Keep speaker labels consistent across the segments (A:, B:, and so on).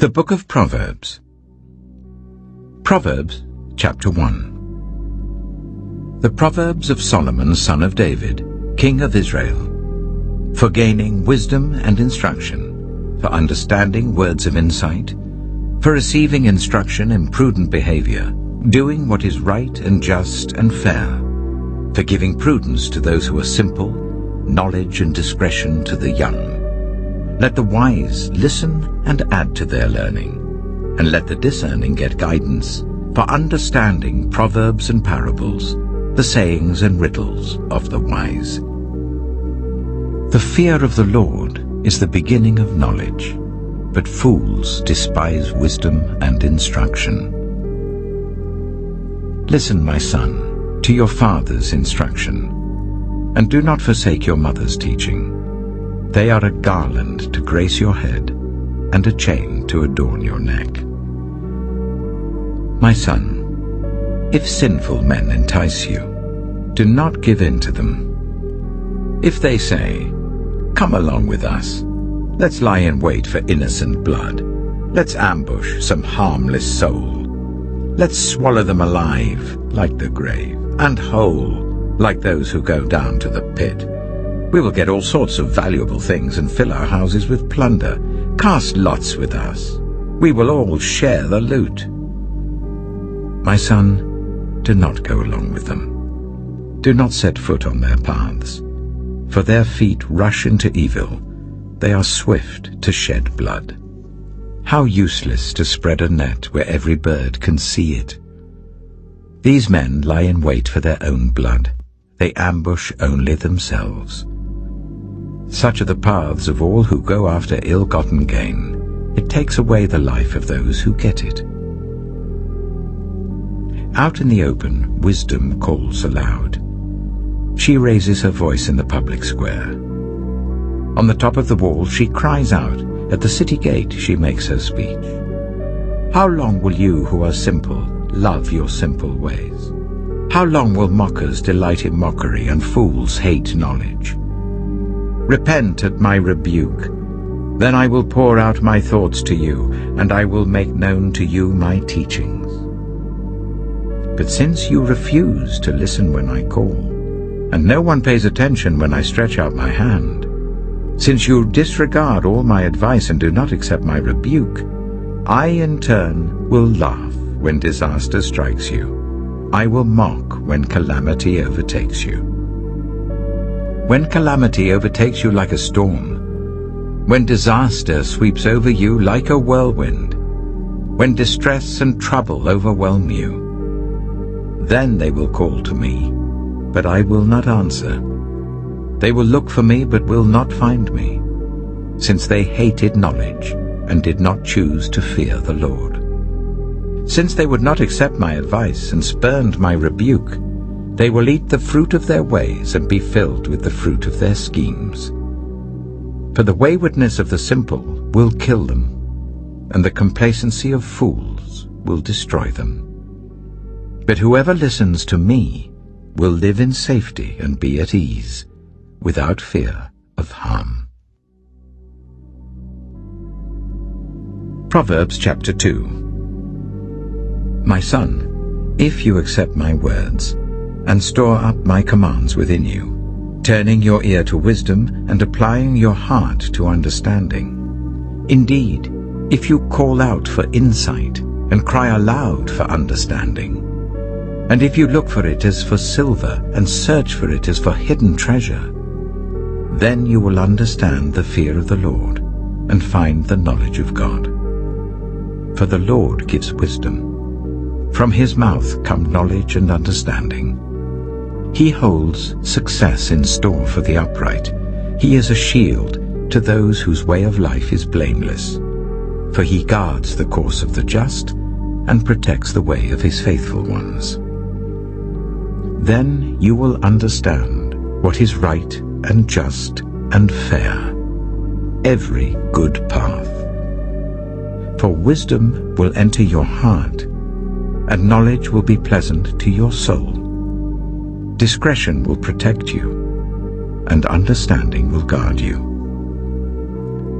A: The Book of Proverbs. Proverbs, chapter 1. The Proverbs of Solomon, son of David, king of Israel, for gaining wisdom and instruction, for understanding words of insight, for receiving instruction in prudent behavior, doing what is right and just and fair, for giving prudence to those who are simple, knowledge and discretion to the young. Let the wise listen and add to their learning, and let the discerning get guidance, for understanding proverbs and parables, the sayings and riddles of the wise. The fear of the Lord is the beginning of knowledge, but fools despise wisdom and instruction. Listen, my son, to your father's instruction, and do not forsake your mother's teaching. They are a garland to grace your head, and a chain to adorn your neck. My son, if sinful men entice you, do not give in to them. If they say, "Come along with us, let's lie in wait for innocent blood, let's ambush some harmless soul, let's swallow them alive like the grave, and whole like those who go down to the pit. We will get all sorts of valuable things and fill our houses with plunder. Cast lots with us. We will all share the loot." My son, do not go along with them. Do not set foot on their paths, for their feet rush into evil. They are swift to shed blood. How useless to spread a net where every bird can see it. These men lie in wait for their own blood. They ambush only themselves. Such are the paths of all who go after ill-gotten gain. It takes away the life of those who get it. Out in the open, wisdom calls aloud. She raises her voice in the public square. On the top of the wall she cries out. At the city gate she makes her speech. How long will you who are simple love your simple ways? How long will mockers delight in mockery and fools hate knowledge? Repent at my rebuke. Then I will pour out my thoughts to you, and I will make known to you my teachings. But since you refuse to listen when I call, and no one pays attention when I stretch out my hand, since you disregard all my advice and do not accept my rebuke, I in turn will laugh when disaster strikes you. I will mock when calamity overtakes you. When calamity overtakes you like a storm, when disaster sweeps over you like a whirlwind, when distress and trouble overwhelm you, then they will call to me, but I will not answer. They will look for me, but will not find me, since they hated knowledge and did not choose to fear the Lord. Since they would not accept my advice and spurned my rebuke, they will eat the fruit of their ways and be filled with the fruit of their schemes. For the waywardness of the simple will kill them, and the complacency of fools will destroy them. But whoever listens to me will live in safety and be at ease, without fear of harm. Proverbs chapter 2. My son, if you accept my words, and store up my commands within you, turning your ear to wisdom and applying your heart to understanding. Indeed, if you call out for insight and cry aloud for understanding, and if you look for it as for silver and search for it as for hidden treasure, then you will understand the fear of the Lord and find the knowledge of God. For the Lord gives wisdom. From his mouth come knowledge and understanding. He holds success in store for the upright. He is a shield to those whose way of life is blameless. For he guards the course of the just and protects the way of his faithful ones. Then you will understand what is right and just and fair, every good path. For wisdom will enter your heart, and knowledge will be pleasant to your soul. Discretion will protect you, and understanding will guard you.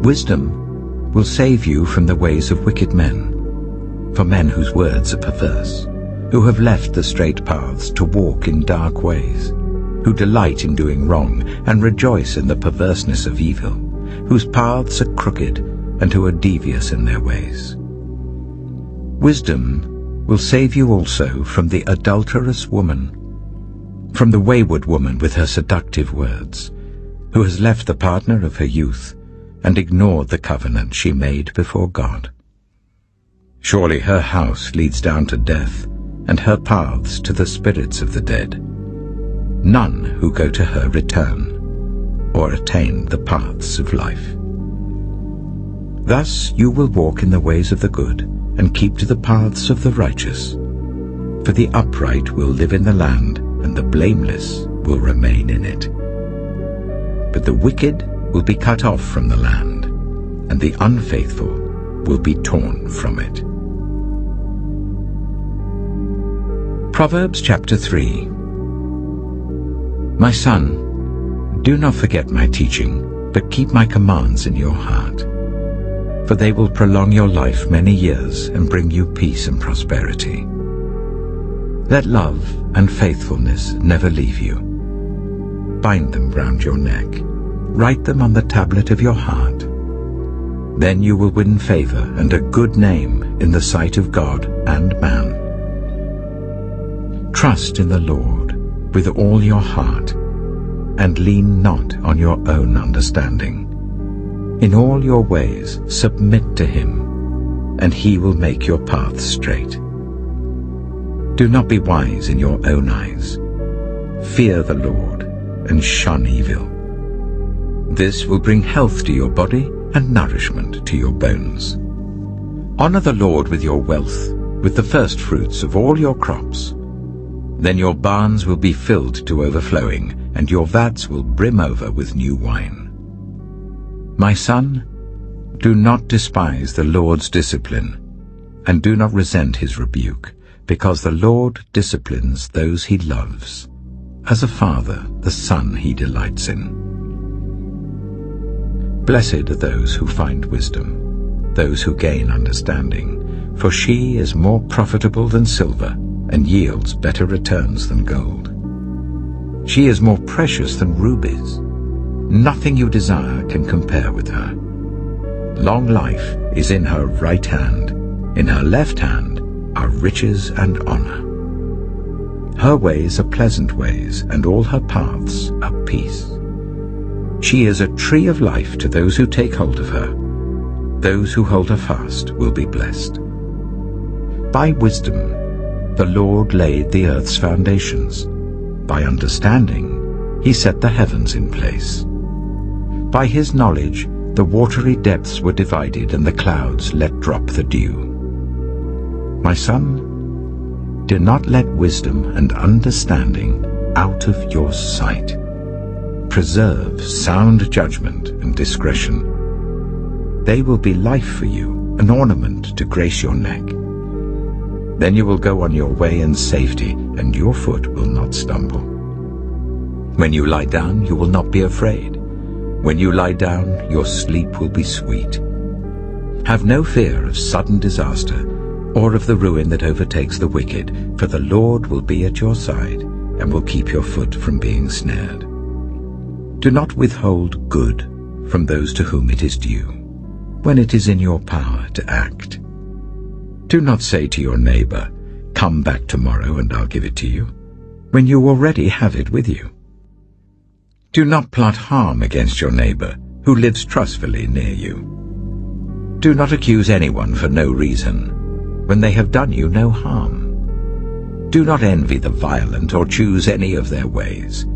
A: Wisdom will save you from the ways of wicked men, for men whose words are perverse, who have left the straight paths to walk in dark ways, who delight in doing wrong and rejoice in the perverseness of evil, whose paths are crooked and who are devious in their ways. Wisdom will save you also from the adulterous woman, from the wayward woman with her seductive words, who has left the partner of her youth and ignored the covenant she made before God. Surely her house leads down to death, and her paths to the spirits of the dead. None who go to her return, or attain the paths of life. Thus you will walk in the ways of the good, and keep to the paths of the righteous. For the upright will live in the land, and the blameless will remain in it. But the wicked will be cut off from the land, and the unfaithful will be torn from it. Proverbs chapter 3. My son, do not forget my teaching, but keep my commands in your heart. For they will prolong your life many years and bring you peace and prosperity. Let love and faithfulness never leave you. Bind them round your neck. Write them on the tablet of your heart. Then you will win favor and a good name in the sight of God and man. Trust in the Lord with all your heart, and lean not on your own understanding. In all your ways submit to him, and he will make your paths straight. Do not be wise in your own eyes. Fear the Lord and shun evil. This will bring health to your body and nourishment to your bones. Honor the Lord with your wealth, with the first fruits of all your crops. Then your barns will be filled to overflowing, and your vats will brim over with new wine. My son, do not despise the Lord's discipline, and do not resent his rebuke, because the Lord disciplines those he loves, as a father the son he delights in. Blessed are those who find wisdom, those who gain understanding, for she is more profitable than silver, and yields better returns than gold. She is more precious than rubies. Nothing you desire can compare with her. Long life is in her right hand. In her left hand are riches and honor. Her ways are pleasant ways, and all her paths are peace. She is a tree of life to those who take hold of her. Those who hold her fast will be blessed. By wisdom the Lord laid the earth's foundations. By understanding he set the heavens in place. By his knowledge the watery depths were divided, and the clouds let drop the dew. My son, do not let wisdom and understanding out of your sight. Preserve sound judgment and discretion. They will be life for you, an ornament to grace your neck. Then you will go on your way in safety, and your foot will not stumble. When you lie down, you will not be afraid. When you lie down, your sleep will be sweet. Have no fear of sudden disaster, or of the ruin that overtakes the wicked, for the Lord will be at your side, and will keep your foot from being snared. Do not withhold good from those to whom it is due, when it is in your power to act. Do not say to your neighbor, "Come back tomorrow and I'll give it to you," when you already have it with you. Do not plot harm against your neighbor who lives trustfully near you. Do not accuse anyone for no reason, when they have done you no harm. Do not envy the violent or choose any of their ways,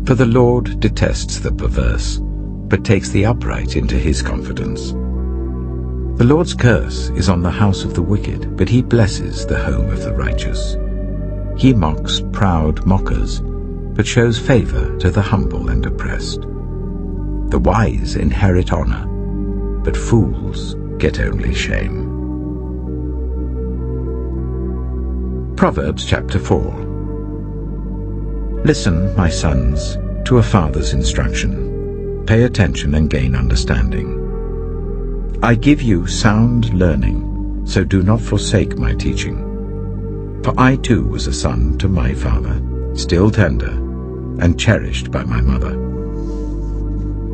A: for the Lord detests the perverse, but takes the upright into his confidence. The Lord's curse is on the house of the wicked, but he blesses the home of the righteous. He mocks proud mockers, but shows favor to the humble and oppressed. The wise inherit honor, but fools get only shame. Proverbs chapter 4. Listen, my sons, to a father's instruction. Pay attention and gain understanding. I give you sound learning, so do not forsake my teaching. For I too was a son to my father, still tender, and cherished by my mother.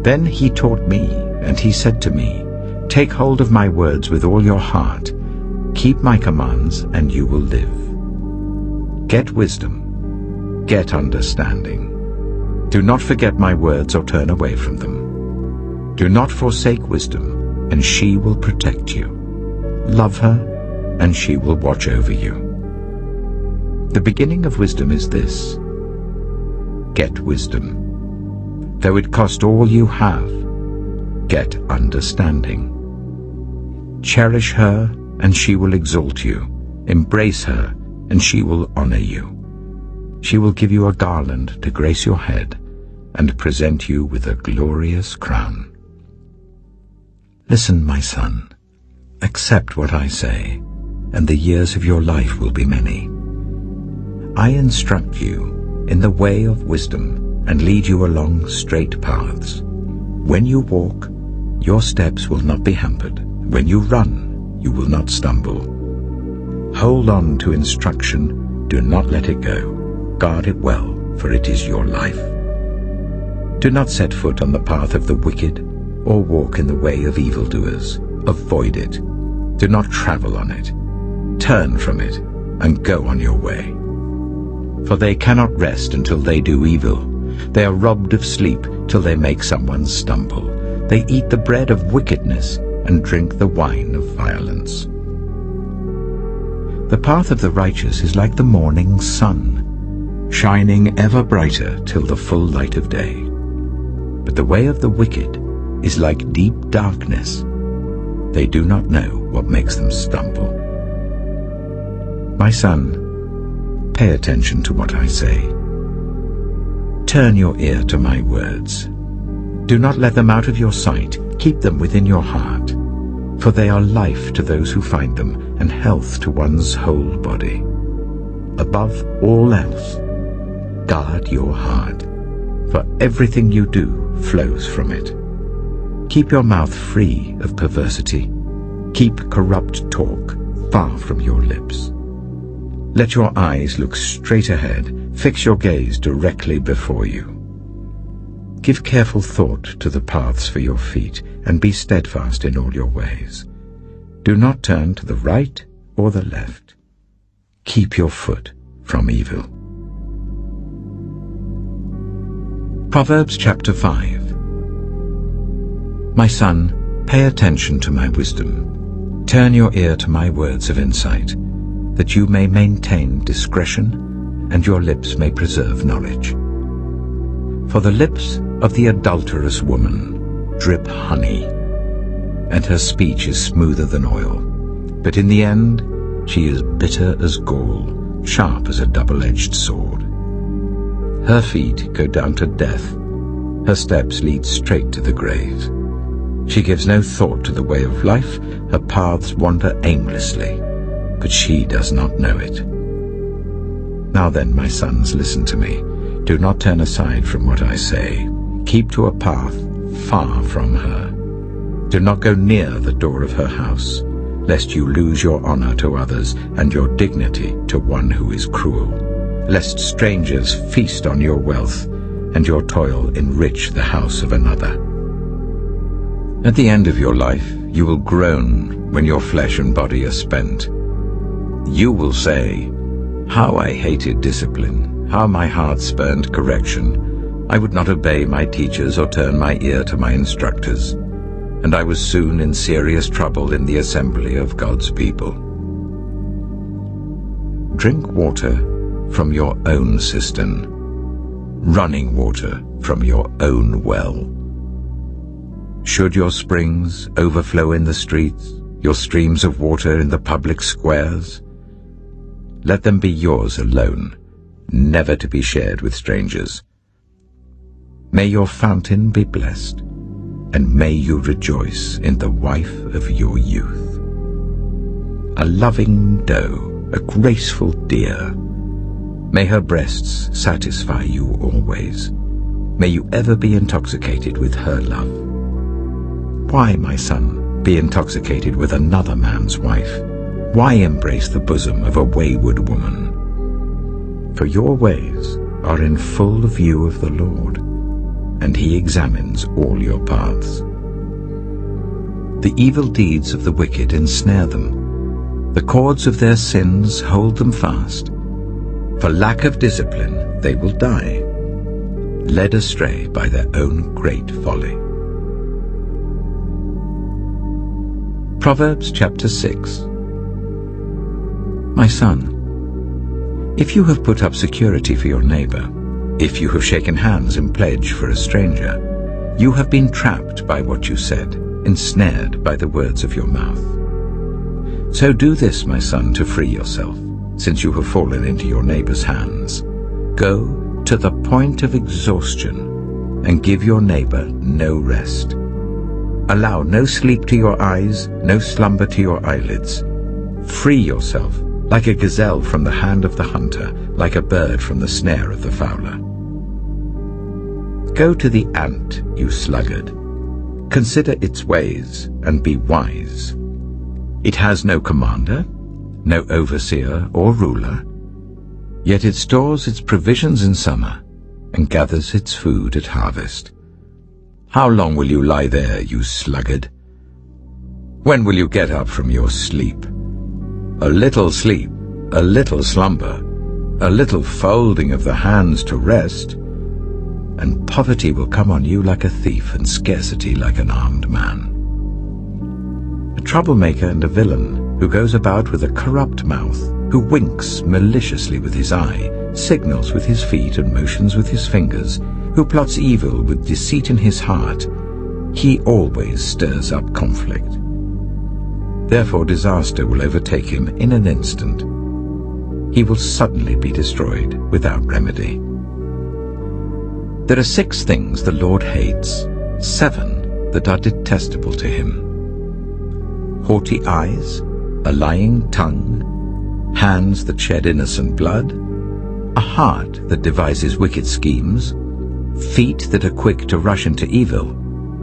A: Then he taught me, and he said to me, Take hold of my words with all your heart. Keep my commands, and you will live. Get wisdom. Get understanding. Do not forget my words or turn away from them. Do not forsake wisdom, and she will protect you. Love her, and she will watch over you. The beginning of wisdom is this: get wisdom. Though it cost all you have, get understanding. Cherish her, and she will exalt you. Embrace her, and she will honor you. She will give you a garland to grace your head, and present you with a glorious crown. Listen, my son, accept what I say, and the years of your life will be many. I instruct you in the way of wisdom and lead you along straight paths. When you walk, your steps will not be hampered. When you run, you will not stumble. Hold on to instruction, do not let it go. Guard it well, for it is your life. Do not set foot on the path of the wicked, or walk in the way of evildoers. Avoid it. Do not travel on it. Turn from it, and go on your way. For they cannot rest until they do evil. They are robbed of sleep till they make someone stumble. They eat the bread of wickedness and drink the wine of violence. The path of the righteous is like the morning sun, shining ever brighter till the full light of day. But the way of the wicked is like deep darkness. They do not know what makes them stumble. My son, pay attention to what I say. Turn your ear to my words. Do not let them out of your sight. Keep them within your heart, for they are life to those who find them and health to one's whole body. Above all else, guard your heart, for everything you do flows from it. Keep your mouth free of perversity. Keep corrupt talk far from your lips. Let your eyes look straight ahead. Fix your gaze directly before you. Give careful thought to the paths for your feet, and be steadfast in all your ways. Do not turn to the right or the left. Keep your foot from evil. Proverbs chapter 5. My son, pay attention to my wisdom. Turn your ear to my words of insight, that you may maintain discretion, and your lips may preserve knowledge. For the lips of the adulterous woman drip honey, and her speech is smoother than oil. But in the end she is bitter as gall, sharp as a double-edged sword. Her feet go down to death, her steps lead straight to the grave. She gives no thought to the way of life, her paths wander aimlessly, but she does not know it. Now then, my sons, listen to me. Do not turn aside from what I say. Keep to a path far from her. Do not go near the door of her house, lest you lose your honor to others and your dignity to one who is cruel, lest strangers feast on your wealth and your toil enrich the house of another. At the end of your life you will groan when your flesh and body are spent. You will say, "How I hated discipline, how my heart spurned correction. I would not obey my teachers or turn my ear to my instructors, and I was soon in serious trouble in the assembly of God's people." Drink water from your own cistern, running water from your own well. Should your springs overflow in the streets, your streams of water in the public squares, let them be yours alone, never to be shared with strangers. May your fountain be blessed, and may you rejoice in the wife of your youth. A loving doe, a graceful deer, may her breasts satisfy you always. May you ever be intoxicated with her love. Why, my son, be intoxicated with another man's wife? Why embrace the bosom of a wayward woman? For your ways are in full view of the Lord, and he examines all your paths. The evil deeds of the wicked ensnare them. The cords of their sins hold them fast. For lack of discipline they will die, led astray by their own great folly. Proverbs chapter 6. My son, if you have put up security for your neighbor, if you have shaken hands in pledge for a stranger, you have been trapped by what you said, ensnared by the words of your mouth. So do this, my son, to free yourself, since you have fallen into your neighbor's hands. Go to the point of exhaustion and give your neighbor no rest. Allow no sleep to your eyes, no slumber to your eyelids. Free yourself like a gazelle from the hand of the hunter, like a bird from the snare of the fowler. Go to the ant, you sluggard. Consider its ways and be wise. It has no commander, no overseer or ruler, yet it stores its provisions in summer and gathers its food at harvest. How long will you lie there, you sluggard? When will you get up from your sleep? A little sleep, a little slumber, a little folding of the hands to rest, and poverty will come on you like a thief and scarcity like an armed man. A troublemaker and a villain who goes about with a corrupt mouth, who winks maliciously with his eye, signals with his feet and motions with his fingers, who plots evil with deceit in his heart, he always stirs up conflict. Therefore disaster will overtake him in an instant. He will suddenly be destroyed without remedy. There are 6 things the Lord hates, 7 that are detestable to him: haughty eyes, a lying tongue, hands that shed innocent blood, a heart that devises wicked schemes, feet that are quick to rush into evil,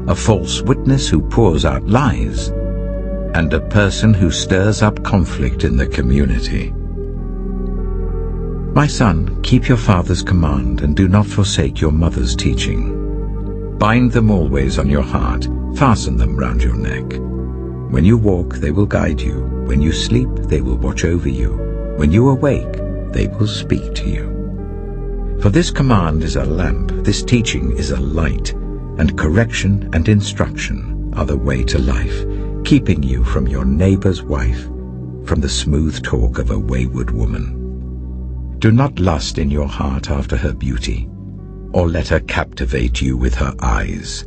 A: a false witness who pours out lies, and a person who stirs up conflict in the community. My son, keep your father's command and do not forsake your mother's teaching. Bind them always on your heart, fasten them round your neck. When you walk, they will guide you. When you sleep, they will watch over you. When you awake, they will speak to you. For this command is a lamp, this teaching is a light, and correction and instruction are the way to life, keeping you from your neighbor's wife, from the smooth talk of a wayward woman. Do not lust in your heart after her beauty, or let her captivate you with her eyes.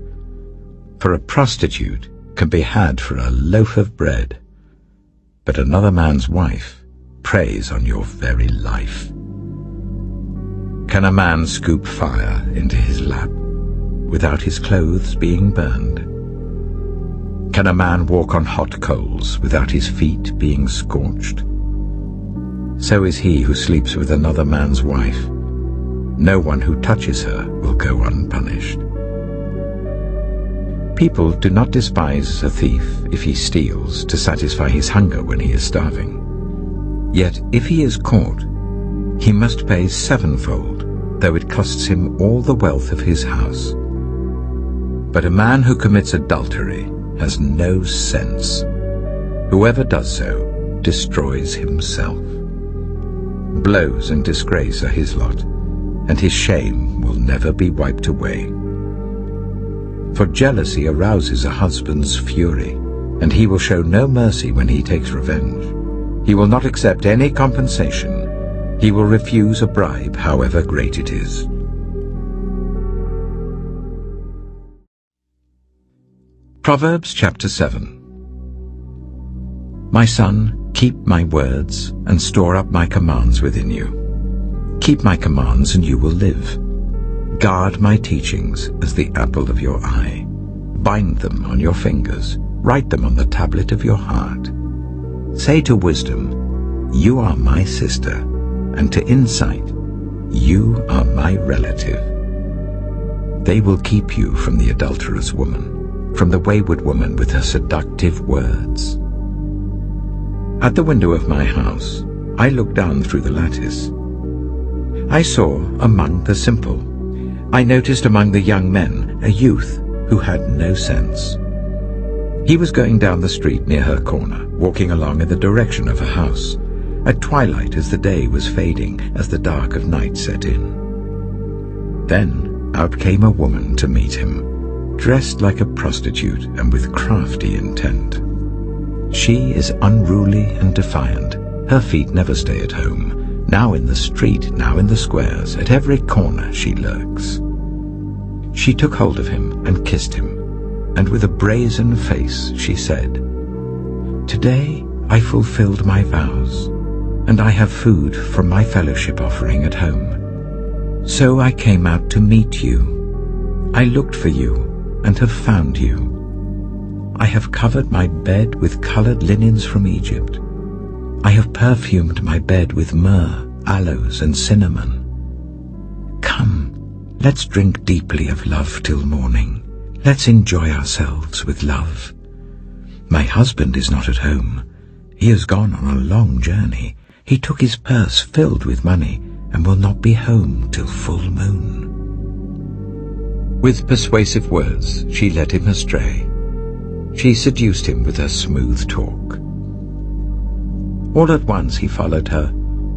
A: For a prostitute can be had for a loaf of bread, but another man's wife preys on your very life. Can a man scoop fire into his lap without his clothes being burned? Can a man walk on hot coals without his feet being scorched? So is he who sleeps with another man's wife. No one who touches her will go unpunished. People do not despise a thief if he steals to satisfy his hunger when he is starving. Yet if he is caught, he must pay 7-fold, though it costs him all the wealth of his house. But a man who commits adultery has no sense. Whoever does so destroys himself. Blows and disgrace are his lot, and his shame will never be wiped away. For jealousy arouses a husband's fury, and he will show no mercy when he takes revenge. He will not accept any compensation. He will refuse a bribe, however great it is. Proverbs chapter 7. My son, keep my words and store up my commands within you. Keep my commands and you will live. Guard my teachings as the apple of your eye. Bind them on your fingers. Write them on the tablet of your heart. Say to wisdom, you are my sister, and to insight, you are my relative. They will keep you from the adulterous woman, from the wayward woman with her seductive words. At the window of my house, I looked down through the lattice. I saw among the simple. I noticed among the young men a youth who had no sense. He was going down the street near her corner, walking along in the direction of her house, at twilight as the day was fading, as the dark of night set in. Then out came a woman to meet him, dressed like a prostitute and with crafty intent. She is unruly and defiant. Her feet never stay at home. Now in the street, now in the squares, at every corner she lurks. She took hold of him and kissed him, and with a brazen face she said, "Today I fulfilled my vows, and I have food from my fellowship offering at home. So I came out to meet you. I looked for you and have found you. I have covered my bed with colored linens from Egypt. I have perfumed my bed with myrrh, aloes, and cinnamon. Come, let's drink deeply of love till morning. Let's enjoy ourselves with love. My husband is not at home. He has gone on a long journey. He took his purse filled with money and will not be home till full moon." With persuasive words, she led him astray. She seduced him with her smooth talk. All at once he followed her,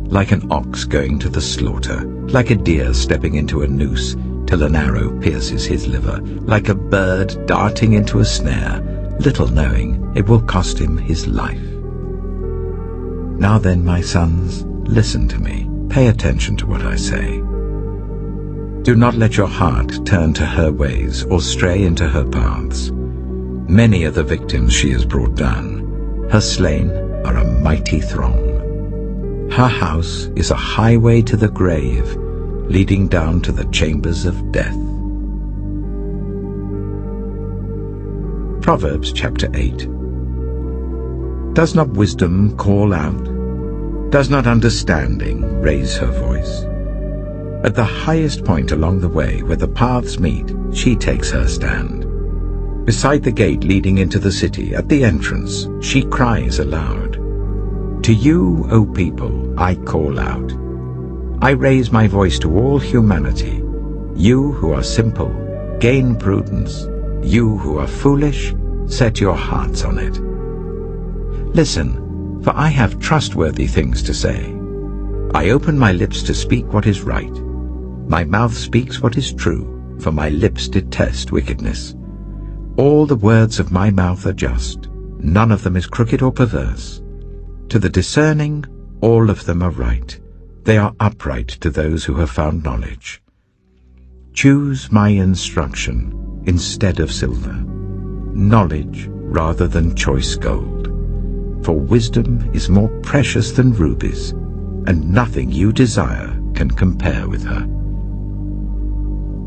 A: like an ox going to the slaughter, like a deer stepping into a noose till an arrow pierces his liver, like a bird darting into a snare, little knowing it will cost him his life. Now then, my sons, listen to me. Pay attention to what I say. Do not let your heart turn to her ways or stray into her paths. Many are the victims she has brought down. Her slain are a mighty throng. Her house is a highway to the grave, leading down to the chambers of death. Proverbs chapter 8. Does not wisdom call out? Does not understanding raise her voice? At the highest point along the way where the paths meet, she takes her stand. Beside the gate leading into the city, at the entrance, she cries aloud. To you, O people, I call out. I raise my voice to all humanity. You who are simple, gain prudence. You who are foolish, set your hearts on it. Listen, for I have trustworthy things to say. I open my lips to speak what is right. My mouth speaks what is true, for my lips detest wickedness. All the words of my mouth are just. None of them is crooked or perverse. To the discerning, all of them are right. They are upright to those who have found knowledge. Choose my instruction instead of silver, knowledge rather than choice gold. For wisdom is more precious than rubies, and nothing you desire can compare with her.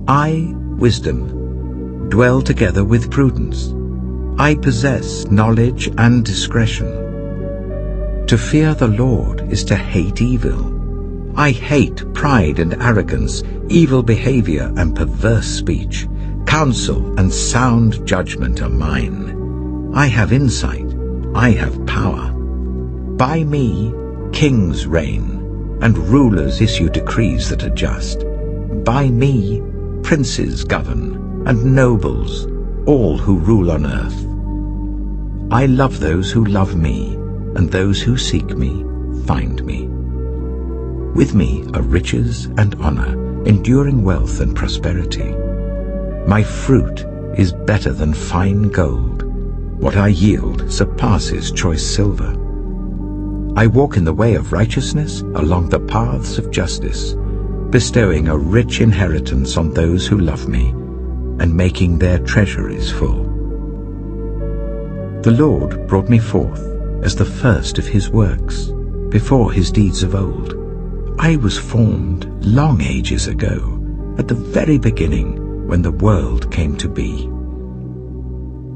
A: I, wisdom, dwell together with prudence. I possess knowledge and discretion. To fear the Lord is to hate evil. I hate pride and arrogance, evil behavior and perverse speech. Counsel and sound judgment are mine. I have insight. I have power. By me, kings reign, and rulers issue decrees that are just. By me, princes govern, and nobles, all who rule on earth. I love those who love me, and those who seek me find me. With me are riches and honor, enduring wealth and prosperity. My fruit is better than fine gold. What I yield surpasses choice silver. I walk in the way of righteousness along the paths of justice, bestowing a rich inheritance on those who love me, and making their treasuries full. The Lord brought me forth as the first of his works, before his deeds of old. I was formed long ages ago, at the very beginning, when the world came to be.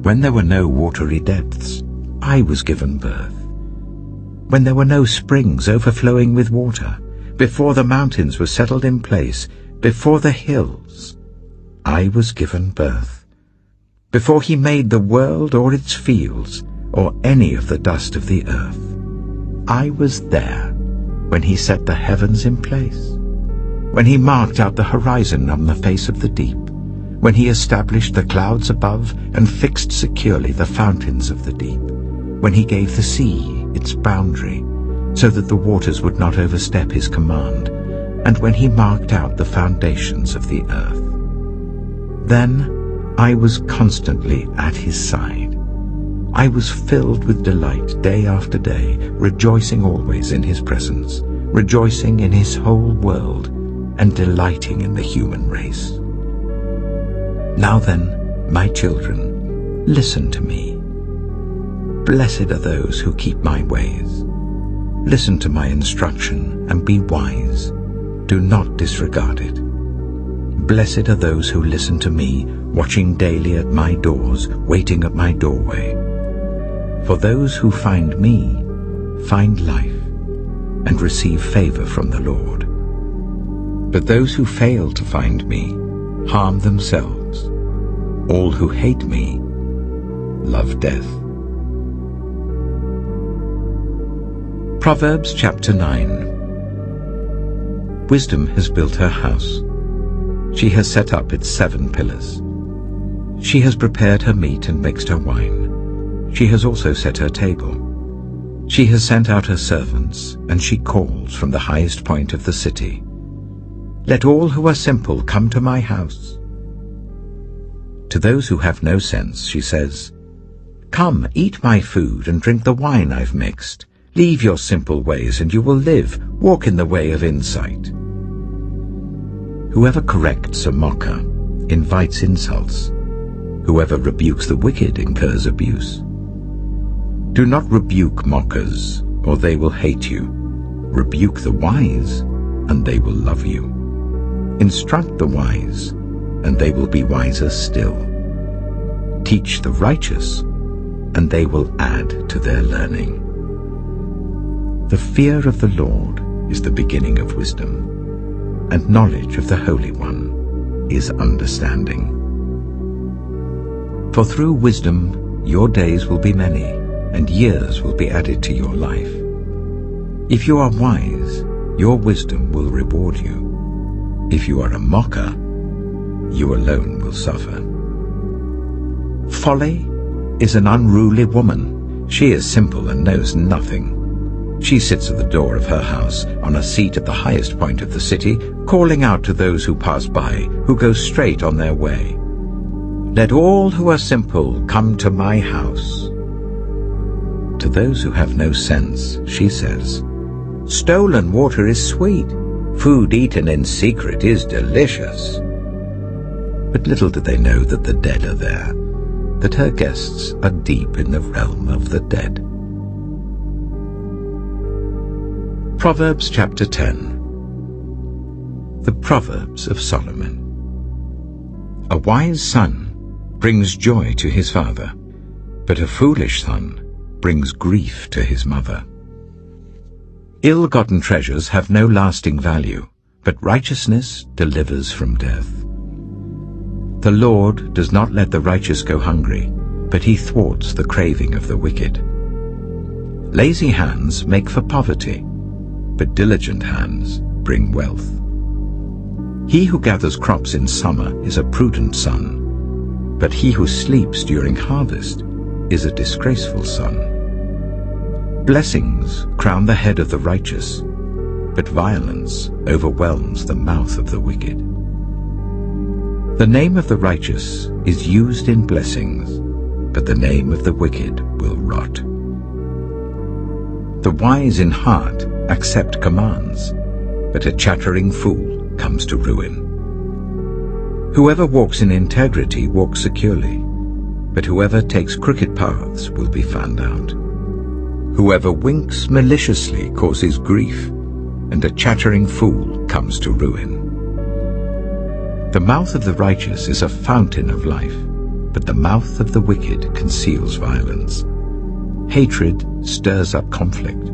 A: When there were no watery depths, I was given birth. When there were no springs overflowing with water, before the mountains were settled in place, before the hills, I was given birth. before he made the world or its fields, or any of the dust of the earth. I was there when he set the heavens in place, when he marked out the horizon on the face of the deep, when he established the clouds above and fixed securely the fountains of the deep, when he gave the sea its boundary, so that the waters would not overstep his command, and when he marked out the foundations of the earth. Then I was constantly at his side. I was filled with delight day after day, rejoicing always in his presence, rejoicing in his whole world, and delighting in the human race. Now then, my children, listen to me. Blessed are those who keep my ways. Listen to my instruction and be wise. Do not disregard it. Blessed are those who listen to me, watching daily at my doors, waiting at my doorway. For those who find me find life and receive favor from the Lord. But those who fail to find me harm themselves. All who hate me love death. Proverbs chapter 9. Wisdom has built her house. She has set up its 7 pillars. She has prepared her meat and mixed her wine. She has also set her table. She has sent out her servants, and she calls from the highest point of the city. Let all who are simple come to my house. To those who have no sense, she says, Come, eat my food and drink the wine I've mixed. Leave your simple ways and you will live. Walk in the way of insight. Whoever corrects a mocker invites insults. Whoever rebukes the wicked incurs abuse. Do not rebuke mockers, or they will hate you. Rebuke the wise, and they will love you. Instruct the wise, and they will be wiser still. Teach the righteous, and they will add to their learning. The fear of the Lord is the beginning of wisdom, and knowledge of the Holy One is understanding. For through wisdom your days will be many, and years will be added to your life. If you are wise, your wisdom will reward you. If you are a mocker, you alone will suffer. Folly is an unruly woman. She is simple and knows nothing. She sits at the door of her house, on a seat at the highest point of the city, calling out to those who pass by, who go straight on their way. Let all who are simple come to my house. To those who have no sense, she says, Stolen water is sweet. Food eaten in secret is delicious. But little do they know that the dead are there, that her guests are deep in the realm of the dead. Proverbs chapter 10. The Proverbs of Solomon. A wise son brings joy to his father, but a foolish son brings grief to his mother. Ill-gotten treasures have no lasting value, but righteousness delivers from death. The Lord does not let the righteous go hungry, but he thwarts the craving of the wicked. Lazy hands make for poverty, but diligent hands bring wealth. He who gathers crops in summer is a prudent son, but he who sleeps during harvest is a disgraceful son. Blessings crown the head of the righteous, but violence overwhelms the mouth of the wicked. The name of the righteous is used in blessings, but the name of the wicked will rot. The wise in heart accept commands, but a chattering fool comes to ruin. Whoever walks in integrity walks securely, but whoever takes crooked paths will be found out. Whoever winks maliciously causes grief, and a chattering fool comes to ruin. The mouth of the righteous is a fountain of life, but the mouth of the wicked conceals violence. Hatred stirs up conflict,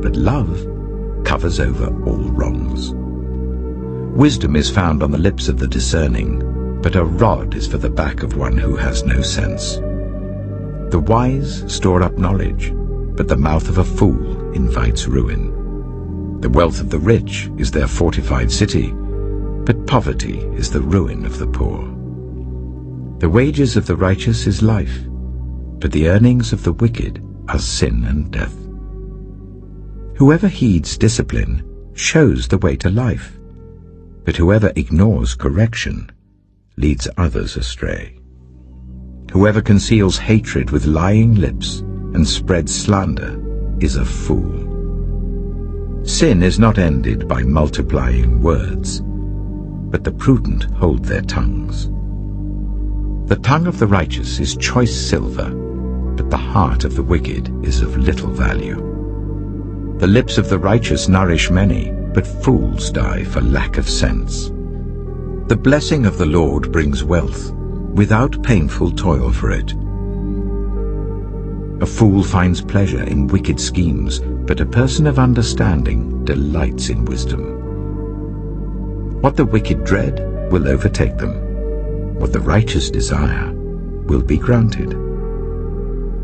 A: but love covers over all wrongs. Wisdom is found on the lips of the discerning, but a rod is for the back of one who has no sense. The wise store up knowledge, but the mouth of a fool invites ruin. The wealth of the rich is their fortified city, but poverty is the ruin of the poor. The wages of the righteous is life, but the earnings of the wicked are sin and death. Whoever heeds discipline shows the way to life, but whoever ignores correction leads others astray. Whoever conceals hatred with lying lips and spreads slander is a fool. Sin is not ended by multiplying words, but the prudent hold their tongues. The tongue of the righteous is choice silver, but the heart of the wicked is of little value. The lips of the righteous nourish many, but fools die for lack of sense. The blessing of the Lord brings wealth, without painful toil for it. A fool finds pleasure in wicked schemes, but a person of understanding delights in wisdom. What the wicked dread will overtake them. What the righteous desire will be granted.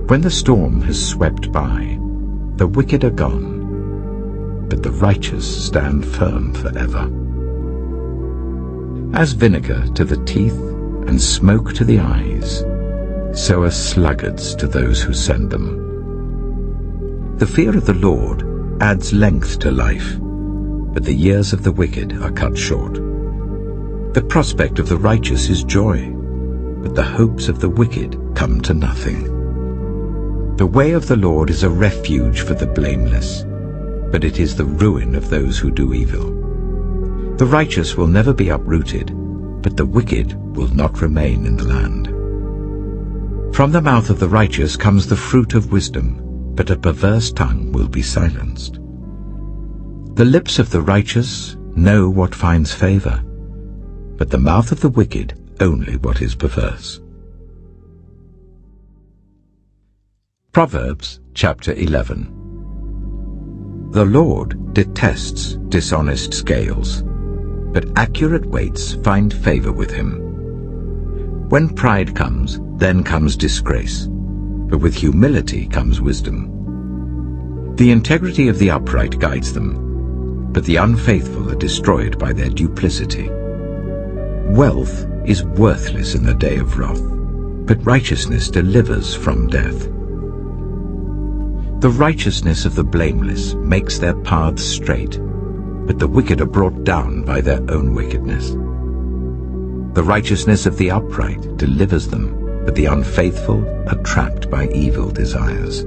A: When the storm has swept by, the wicked are gone, but the righteous stand firm forever. As vinegar to the teeth and smoke to the eyes, so are sluggards to those who send them. The fear of the Lord adds length to life, but the years of the wicked are cut short. The prospect of the righteous is joy, but the hopes of the wicked come to nothing. The way of the Lord is a refuge for the blameless, but it is the ruin of those who do evil. The righteous will never be uprooted, but the wicked will not remain in the land. From the mouth of the righteous comes the fruit of wisdom, but a perverse tongue will be silenced. The lips of the righteous know what finds favor, but the mouth of the wicked only what is perverse. Proverbs chapter 11. The Lord detests dishonest scales, but accurate weights find favor with him. When pride comes, then comes disgrace, but with humility comes wisdom. The integrity of the upright guides them, but the unfaithful are destroyed by their duplicity. Wealth is worthless in the day of wrath, but righteousness delivers from death. The righteousness of the blameless makes their paths straight, but the wicked are brought down by their own wickedness. The righteousness of the upright delivers them, but the unfaithful are trapped by evil desires.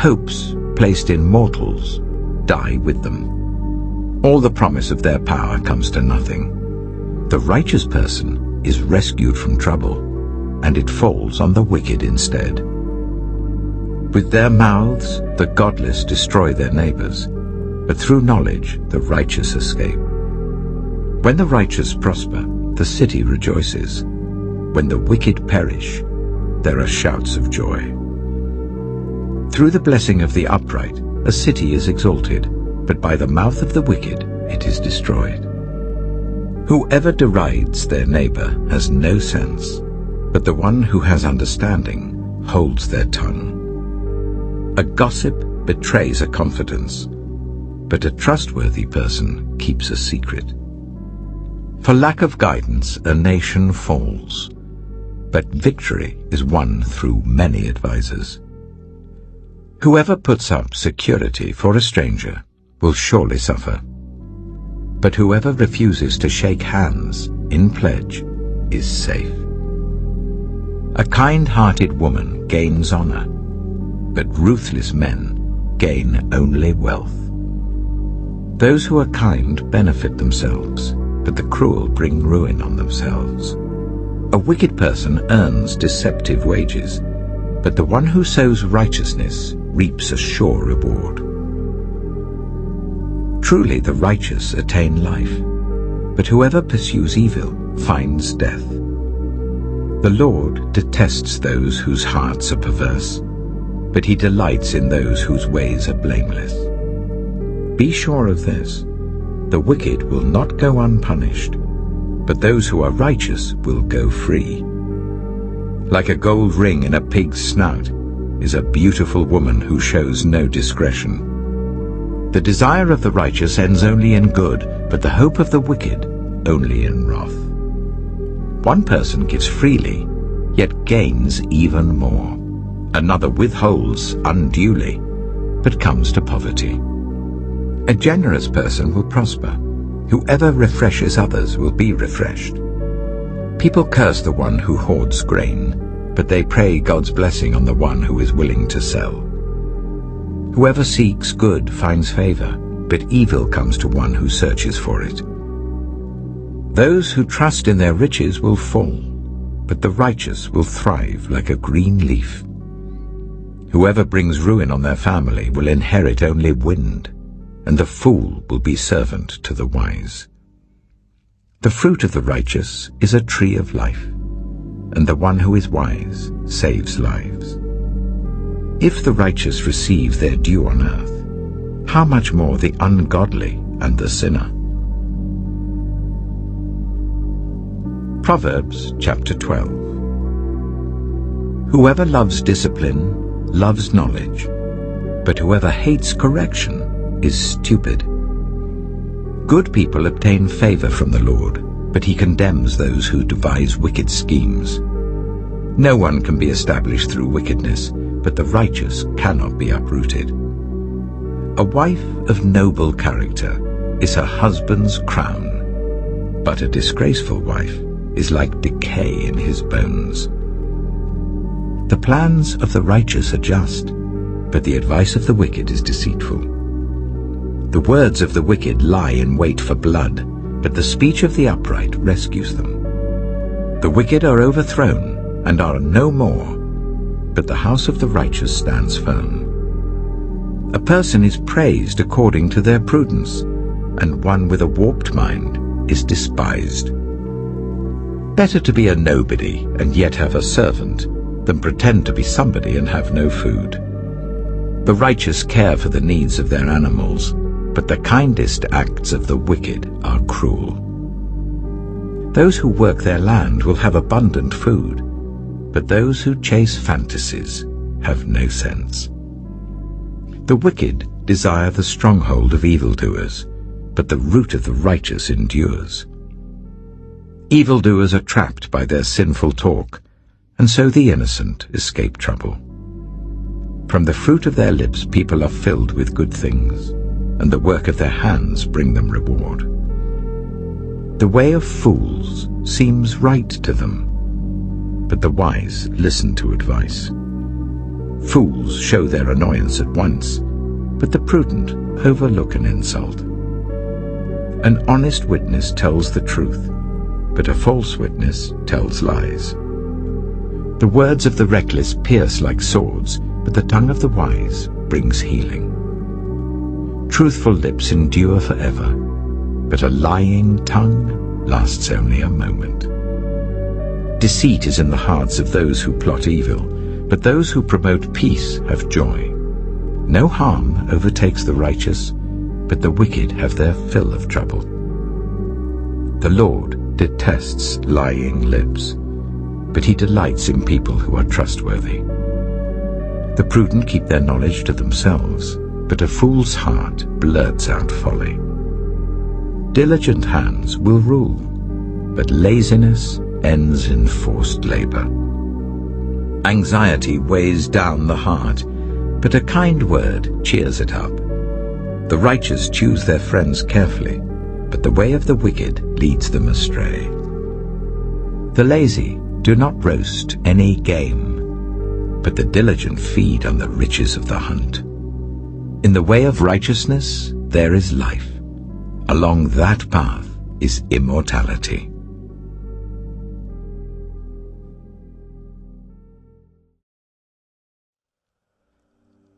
A: Hopes placed in mortals die with them. All the promise of their power comes to nothing. The righteous person is rescued from trouble, and it falls on the wicked instead. With their mouths the godless destroy their neighbors, but through knowledge the righteous escape. When the righteous prosper, the city rejoices. When the wicked perish, there are shouts of joy. Through the blessing of the upright, a city is exalted, but by the mouth of the wicked it is destroyed. Whoever derides their neighbor has no sense, but the one who has understanding holds their tongue. A gossip betrays a confidence, but a trustworthy person keeps a secret. For lack of guidance, a nation falls, but victory is won through many advisers. Whoever puts up security for a stranger will surely suffer, but whoever refuses to shake hands in pledge is safe. A kind-hearted woman gains honor, but ruthless men gain only wealth. Those who are kind benefit themselves, but the cruel bring ruin on themselves. A wicked person earns deceptive wages, but the one who sows righteousness reaps a sure reward. Truly the righteous attain life, but whoever pursues evil finds death. The Lord detests those whose hearts are perverse, but he delights in those whose ways are blameless. Be sure of this, the wicked will not go unpunished, but those who are righteous will go free. Like a gold ring in a pig's snout is a beautiful woman who shows no discretion. The desire of the righteous ends only in good, but the hope of the wicked only in wrath. One person gives freely, yet gains even more. Another withholds unduly, but comes to poverty. A generous person will prosper. Whoever refreshes others will be refreshed. People curse the one who hoards grain, but they pray God's blessing on the one who is willing to sell. Whoever seeks good finds favor, but evil comes to one who searches for it. Those who trust in their riches will fall, but the righteous will thrive like a green leaf. Whoever brings ruin on their family will inherit only wind, and the fool will be servant to the wise. The fruit of the righteous is a tree of life, and the one who is wise saves lives. If the righteous receive their due on earth, how much more the ungodly and the sinner? Proverbs chapter 12. Whoever loves discipline loves knowledge, but whoever hates correction is stupid. Good people obtain favor from the Lord, but he condemns those who devise wicked schemes. No one can be established through wickedness, but the righteous cannot be uprooted. A wife of noble character is her husband's crown, but a disgraceful wife is like decay in his bones. The plans of the righteous are just, but the advice of the wicked is deceitful. The words of the wicked lie in wait for blood, but the speech of the upright rescues them. The wicked are overthrown and are no more, but the house of the righteous stands firm. A person is praised according to their prudence, and one with a warped mind is despised. Better to be a nobody and yet have a servant than pretend to be somebody and have no food. The righteous care for the needs of their animals, but the kindest acts of the wicked are cruel. Those who work their land will have abundant food, but those who chase fantasies have no sense. The wicked desire the stronghold of evildoers, but the root of the righteous endures. Evildoers are trapped by their sinful talk, and so the innocent escape trouble. From the fruit of their lips people are filled with good things, and the work of their hands bring them reward. The way of fools seems right to them, but the wise listen to advice. Fools show their annoyance at once, but the prudent overlook an insult. An honest witness tells the truth, but a false witness tells lies. The words of the reckless pierce like swords, but the tongue of the wise brings healing. Truthful lips endure forever, but a lying tongue lasts only a moment. Deceit is in the hearts of those who plot evil, but those who promote peace have joy. No harm overtakes the righteous, but the wicked have their fill of trouble. The Lord detests lying lips, but he delights in people who are trustworthy. The prudent keep their knowledge to themselves, but a fool's heart blurts out folly. Diligent hands will rule, but laziness ends in forced labor. Anxiety weighs down the heart, but a kind word cheers it up. The righteous choose their friends carefully, but the way of the wicked leads them astray. The lazy do not roast any game, but the diligent feed on the riches of the hunt. In the way of righteousness there is life. Along that path is immortality.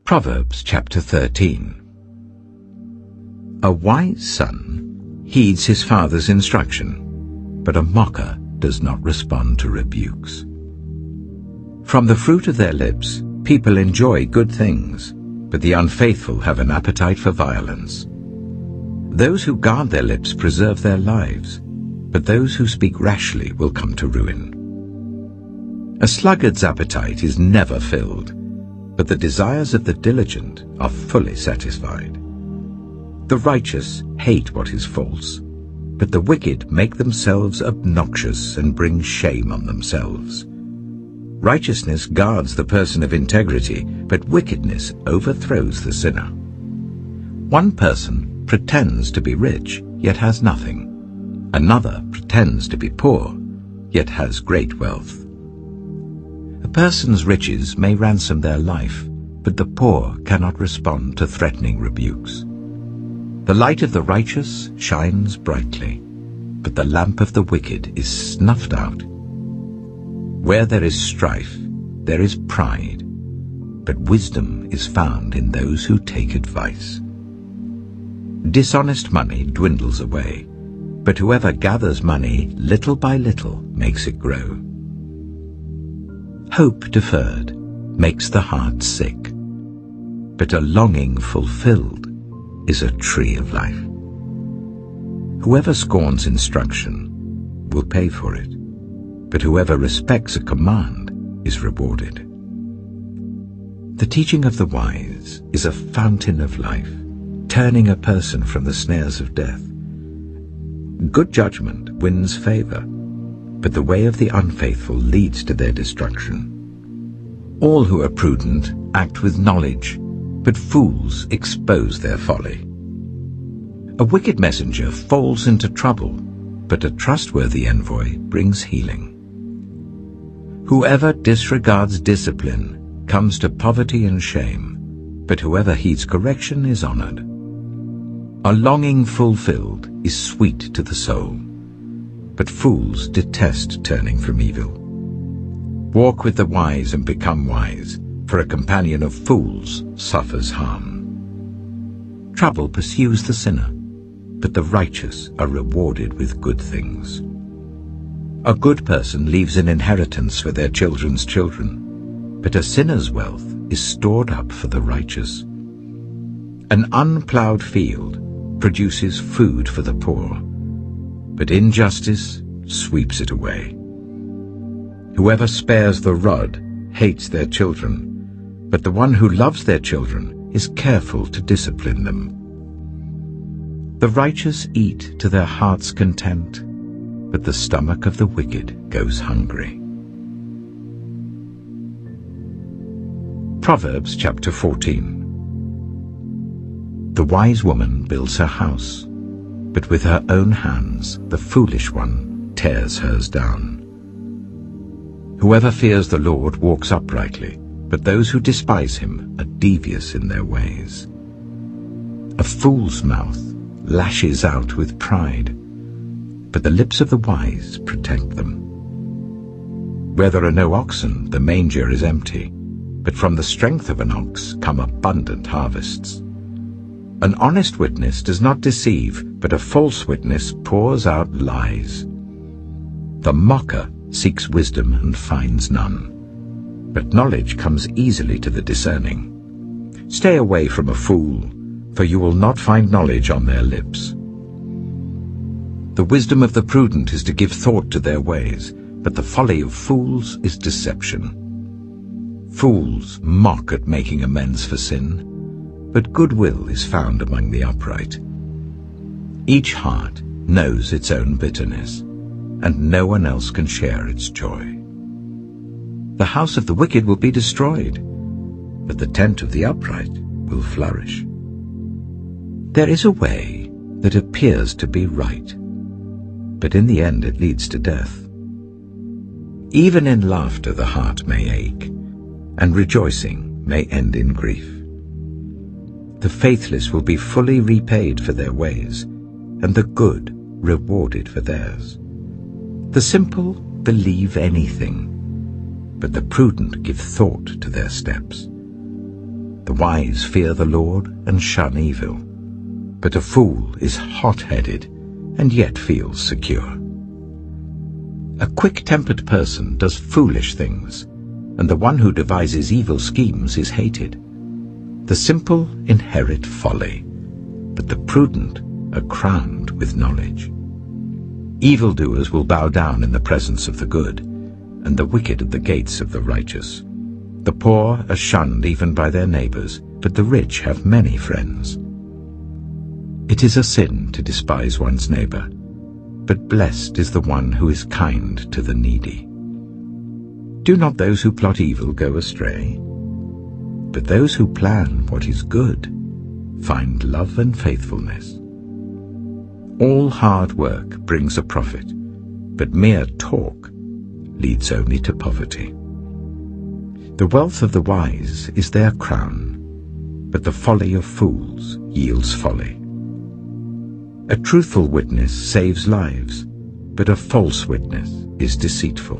A: Proverbs chapter 13. A wise son heeds his father's instruction, but a mocker does not respond to rebukes. From the fruit of their lips people enjoy good things, but the unfaithful have an appetite for violence. Those who guard their lips preserve their lives, but those who speak rashly will come to ruin. A sluggard's appetite is never filled, but the desires of the diligent are fully satisfied. The righteous hate what is false, but the wicked make themselves obnoxious and bring shame on themselves. Righteousness guards the person of integrity, but wickedness overthrows the sinner. One person pretends to be rich, yet has nothing. Another pretends to be poor, yet has great wealth. A person's riches may ransom their life, but the poor cannot respond to threatening rebukes. The light of the righteous shines brightly, but the lamp of the wicked is snuffed out. Where there is strife, there is pride, but wisdom is found in those who take advice. Dishonest money dwindles away, but whoever gathers money little by little makes it grow. Hope deferred makes the heart sick, but a longing fulfilled is a tree of life. Whoever scorns instruction will pay for it, but whoever respects a command is rewarded. The teaching of the wise is a fountain of life, turning a person from the snares of death. Good judgment wins favor, but the way of the unfaithful leads to their destruction. All who are prudent act with knowledge, but fools expose their folly. A wicked messenger falls into trouble, but a trustworthy envoy brings healing. Whoever disregards discipline comes to poverty and shame, but whoever heeds correction is honored. A longing fulfilled is sweet to the soul, but fools detest turning from evil. Walk with the wise and become wise, for a companion of fools suffers harm. Trouble pursues the sinner, but the righteous are rewarded with good things. A good person leaves an inheritance for their children's children, but a sinner's wealth is stored up for the righteous. An unplowed field produces food for the poor, but injustice sweeps it away. Whoever spares the rod hates their children, but the one who loves their children is careful to discipline them. The righteous eat to their heart's content, but the stomach of the wicked goes hungry. Proverbs chapter 14. The wise woman builds her house, but with her own hands the foolish one tears hers down. Whoever fears the Lord walks uprightly, but those who despise him are devious in their ways. A fool's mouth lashes out with pride, but the lips of the wise protect them. Where there are no oxen, the manger is empty, but from the strength of an ox come abundant harvests. An honest witness does not deceive, but a false witness pours out lies. The mocker seeks wisdom and finds none, but knowledge comes easily to the discerning. Stay away from a fool, for you will not find knowledge on their lips. The wisdom of the prudent is to give thought to their ways, but the folly of fools is deception. Fools mock at making amends for sin, but goodwill is found among the upright. Each heart knows its own bitterness, and no one else can share its joy. The house of the wicked will be destroyed, but the tent of the upright will flourish. There is a way that appears to be right, but in the end it leads to death. Even in laughter the heart may ache, and rejoicing may end in grief. The faithless will be fully repaid for their ways, and the good rewarded for theirs. The simple believe anything, but the prudent give thought to their steps. The wise fear the Lord and shun evil, but a fool is hot-headed and yet feels secure. A quick-tempered person does foolish things, and the one who devises evil schemes is hated. The simple inherit folly, but the prudent are crowned with knowledge. Evildoers will bow down in the presence of the good, and the wicked at the gates of the righteous. The poor are shunned even by their neighbors, but the rich have many friends. It is a sin to despise one's neighbor, but blessed is the one who is kind to the needy. Do not those who plot evil go astray? But those who plan what is good find love and faithfulness. All hard work brings a profit, but mere talk leads only to poverty. The wealth of the wise is their crown, but the folly of fools yields folly. A truthful witness saves lives, but a false witness is deceitful.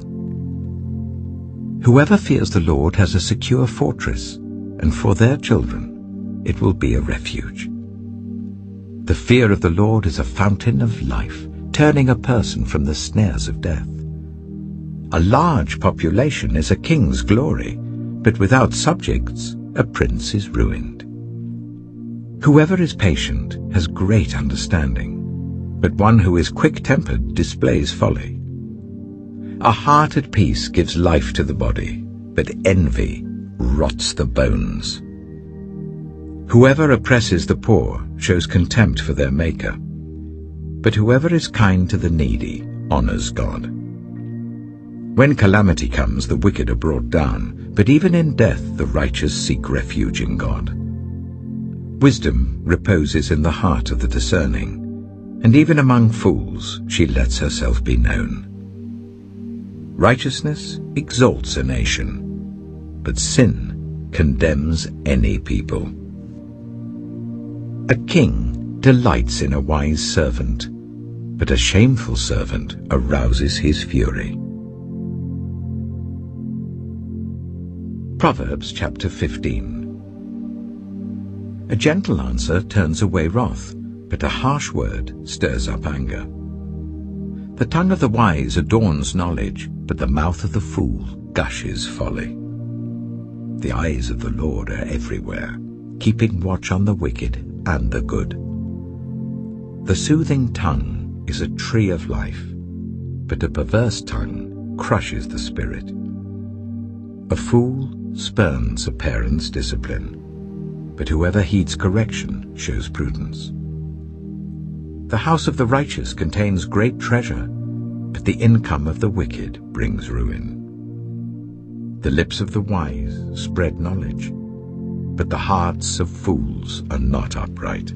A: Whoever fears the Lord has a secure fortress, and for their children it will be a refuge. The fear of the Lord is a fountain of life, turning a person from the snares of death. A large population is a king's glory, but without subjects a prince is ruined. Whoever is patient has great understanding, but one who is quick-tempered displays folly. A heart at peace gives life to the body, but envy rots the bones. Whoever oppresses the poor shows contempt for their Maker, but whoever is kind to the needy honors God. When calamity comes, the wicked are brought down, but even in death the righteous seek refuge in God. Wisdom reposes in the heart of the discerning, and even among fools she lets herself be known. Righteousness exalts a nation, but sin condemns any people. A king delights in a wise servant, but a shameful servant arouses his fury. Proverbs chapter 15. A gentle answer turns away wrath, but a harsh word stirs up anger. The tongue of the wise adorns knowledge, but the mouth of the fool gushes folly. The eyes of the Lord are everywhere, keeping watch on the wicked and the good. The soothing tongue is a tree of life, but a perverse tongue crushes the spirit. A fool spurns a parent's discipline, but whoever heeds correction shows prudence. The house of the righteous contains great treasure, but the income of the wicked brings ruin. The lips of the wise spread knowledge, but the hearts of fools are not upright.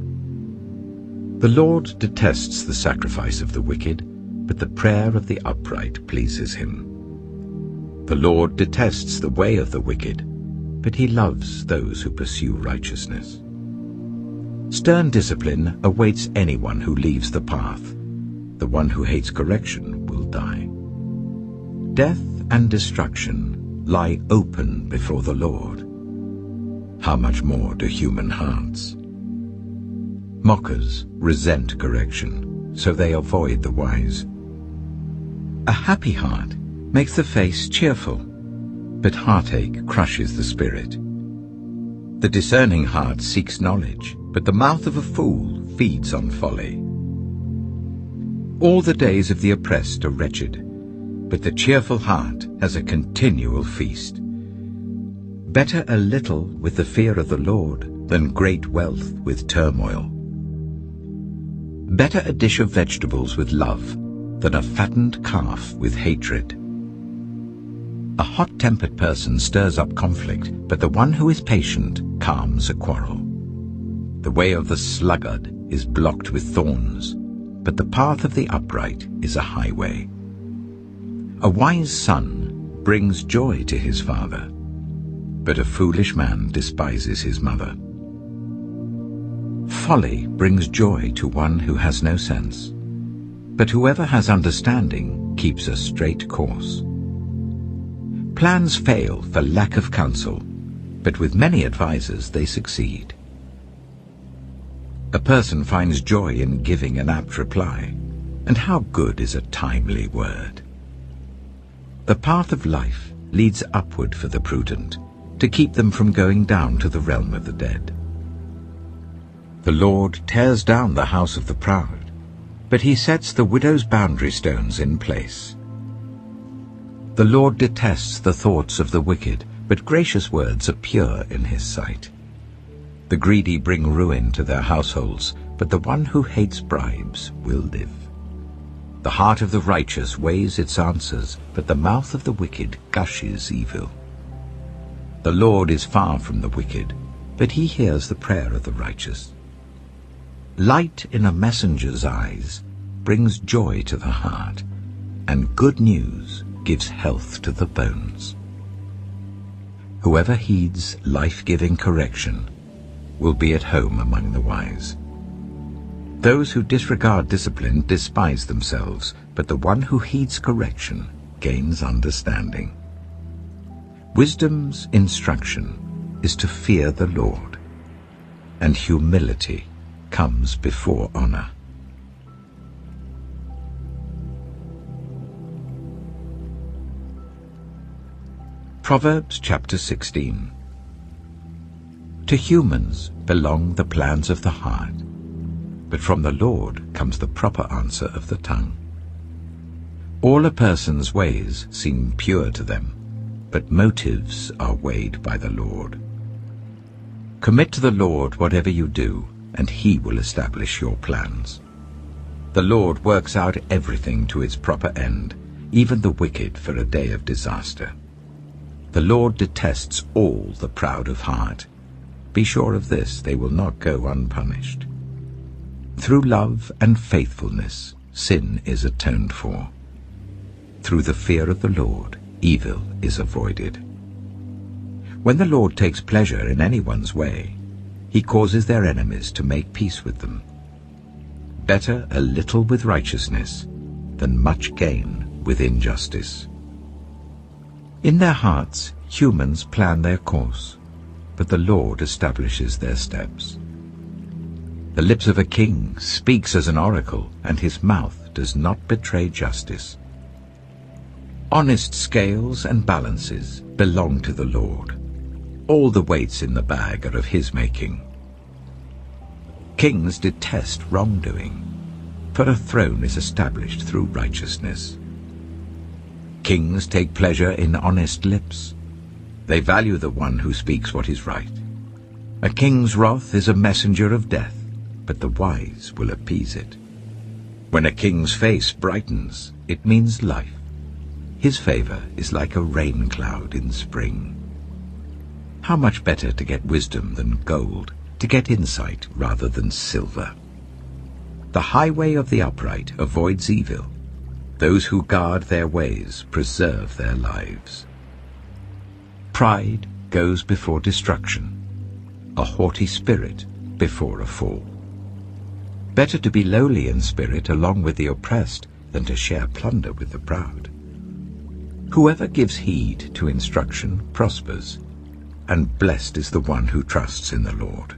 A: The Lord detests the sacrifice of the wicked, but the prayer of the upright pleases him. The Lord detests the way of the wicked, but he loves those who pursue righteousness. Stern discipline awaits anyone who leaves the path. The one who hates correction will die. Death and destruction lie open before the Lord. How much more do human hearts? Mockers resent correction, so they avoid the wise. A happy heart makes the face cheerful, but heartache crushes the spirit. The discerning heart seeks knowledge, but the mouth of a fool feeds on folly. All the days of the oppressed are wretched, but the cheerful heart has a continual feast. Better a little with the fear of the Lord than great wealth with turmoil. Better a dish of vegetables with love than a fattened calf with hatred. A hot-tempered person stirs up conflict, but the one who is patient calms a quarrel. The way of the sluggard is blocked with thorns, but the path of the upright is a highway. A wise son brings joy to his father, but a foolish man despises his mother. Folly brings joy to one who has no sense, but whoever has understanding keeps a straight course. Plans fail for lack of counsel, but with many advisers they succeed. A person finds joy in giving an apt reply, and how good is a timely word. The path of life leads upward for the prudent, to keep them from going down to the realm of the dead. The Lord tears down the house of the proud, but he sets the widow's boundary stones in place. The Lord detests the thoughts of the wicked, but gracious words are pure in his sight. The greedy bring ruin to their households, but the one who hates bribes will live. The heart of the righteous weighs its answers, but the mouth of the wicked gushes evil. The Lord is far from the wicked, but he hears the prayer of the righteous. Light in a messenger's eyes brings joy to the heart, and good news gives health to the bones. Whoever heeds life-giving correction will be at home among the wise. Those who disregard discipline despise themselves, but the one who heeds correction gains understanding. Wisdom's instruction is to fear the Lord, and humility comes before honor. Proverbs chapter 16. To humans belong the plans of the heart, but from the Lord comes the proper answer of the tongue. All a person's ways seem pure to them, but motives are weighed by the Lord. Commit to the Lord whatever you do, and he will establish your plans. The Lord works out everything to its proper end, even the wicked for a day of disaster. The Lord detests all the proud of heart. Be sure of this, they will not go unpunished. Through love and faithfulness, sin is atoned for. Through the fear of the Lord, evil is avoided. When the Lord takes pleasure in anyone's way, he causes their enemies to make peace with them. Better a little with righteousness than much gain with injustice. In their hearts, humans plan their course, but the Lord establishes their steps. The lips of a king speaks as an oracle, and his mouth does not betray justice. Honest scales and balances belong to the Lord. All the weights in the bag are of his making. Kings detest wrongdoing, for a throne is established through righteousness. Kings take pleasure in honest lips. They value the one who speaks what is right. A king's wrath is a messenger of death, but the wise will appease it. When a king's face brightens, it means life. His favor is like a rain cloud in spring. How much better to get wisdom than gold, to get insight rather than silver. The highway of the upright avoids evil. Those who guard their ways preserve their lives. Pride goes before destruction, a haughty spirit before a fall. Better to be lowly in spirit along with the oppressed than to share plunder with the proud. Whoever gives heed to instruction prospers, and blessed is the one who trusts in the Lord.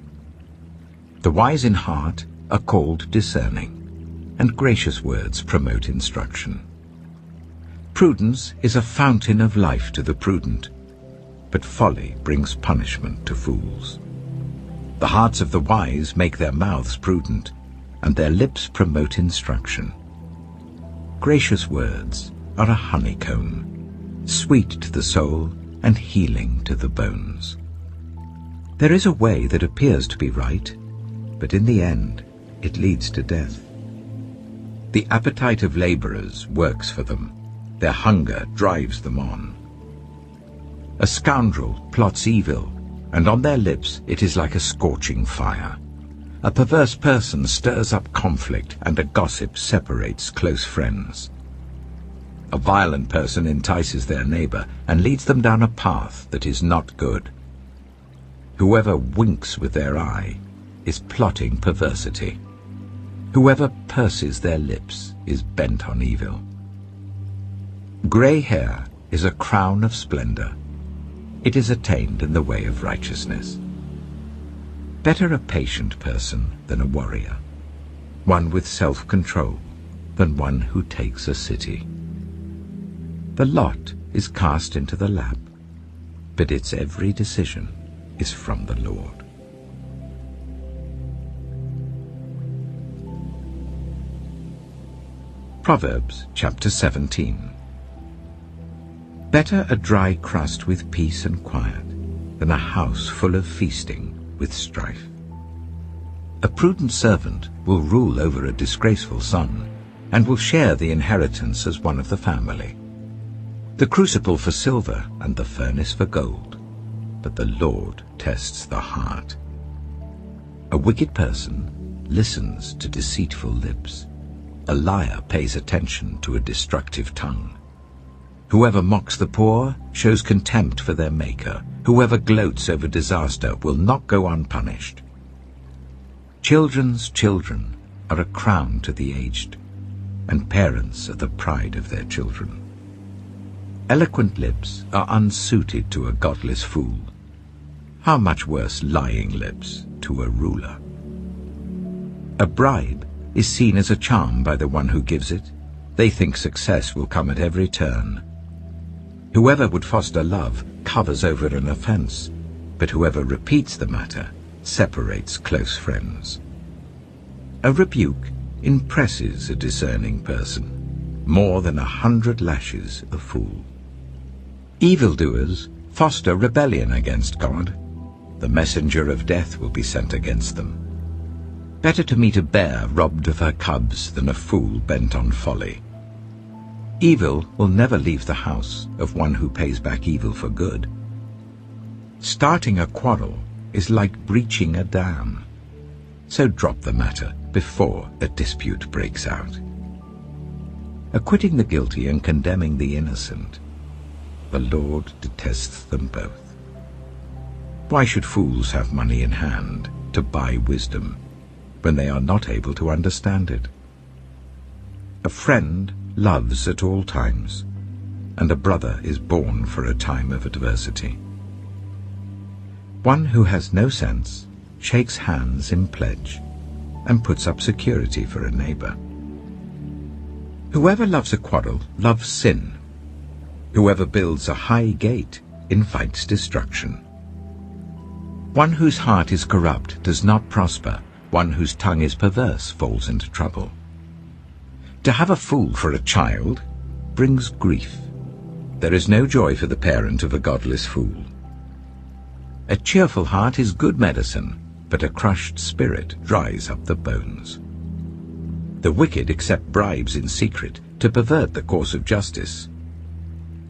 A: The wise in heart are called discerning, and gracious words promote instruction. Prudence is a fountain of life to the prudent, but folly brings punishment to fools. The hearts of the wise make their mouths prudent, and their lips promote instruction. Gracious words are a honeycomb, sweet to the soul and healing to the bones. There is a way that appears to be right, but in the end it leads to death. The appetite of laborers works for them. Their hunger drives them on. A scoundrel plots evil, and on their lips it is like a scorching fire. A perverse person stirs up conflict, and a gossip separates close friends. A violent person entices their neighbor and leads them down a path that is not good. Whoever winks with their eye is plotting perversity. Whoever purses their lips is bent on evil. Gray hair is a crown of splendor. It is attained in the way of righteousness. Better a patient person than a warrior, one with self-control than one who takes a city. The lot is cast into the lap, but its every decision is from the Lord. Proverbs chapter 17. Better a dry crust with peace and quiet than a house full of feasting with strife. A prudent servant will rule over a disgraceful son, and will share the inheritance as one of the family. The crucible for silver and the furnace for gold, but the Lord tests the heart. A wicked person listens to deceitful lips. A liar pays attention to a destructive tongue. Whoever mocks the poor shows contempt for their Maker. Whoever gloats over disaster will not go unpunished. Children's children are a crown to the aged, and parents are the pride of their children. Eloquent lips are unsuited to a godless fool. How much worse lying lips to a ruler. A bribe is seen as a charm by the one who gives it. They think success will come at every turn. Whoever would foster love covers over an offense, but whoever repeats the matter separates close friends. A rebuke impresses a discerning person more than 100 lashes a fool. Evildoers foster rebellion against God. The messenger of death will be sent against them. Better to meet a bear robbed of her cubs than a fool bent on folly. Evil will never leave the house of one who pays back evil for good. Starting a quarrel is like breaching a dam, so drop the matter before a dispute breaks out. Acquitting the guilty and condemning the innocent, the Lord detests them both. Why should fools have money in hand to buy wisdom when they are not able to understand it? A friend loves at all times, and a brother is born for a time of adversity. One who has no sense shakes hands in pledge and puts up security for a neighbor. Whoever loves a quarrel loves sin. Whoever builds a high gate invites destruction. One whose heart is corrupt does not prosper. One whose tongue is perverse falls into trouble. To have a fool for a child brings grief. There is no joy for the parent of a godless fool. A cheerful heart is good medicine, but a crushed spirit dries up the bones. The wicked accept bribes in secret to pervert the course of justice.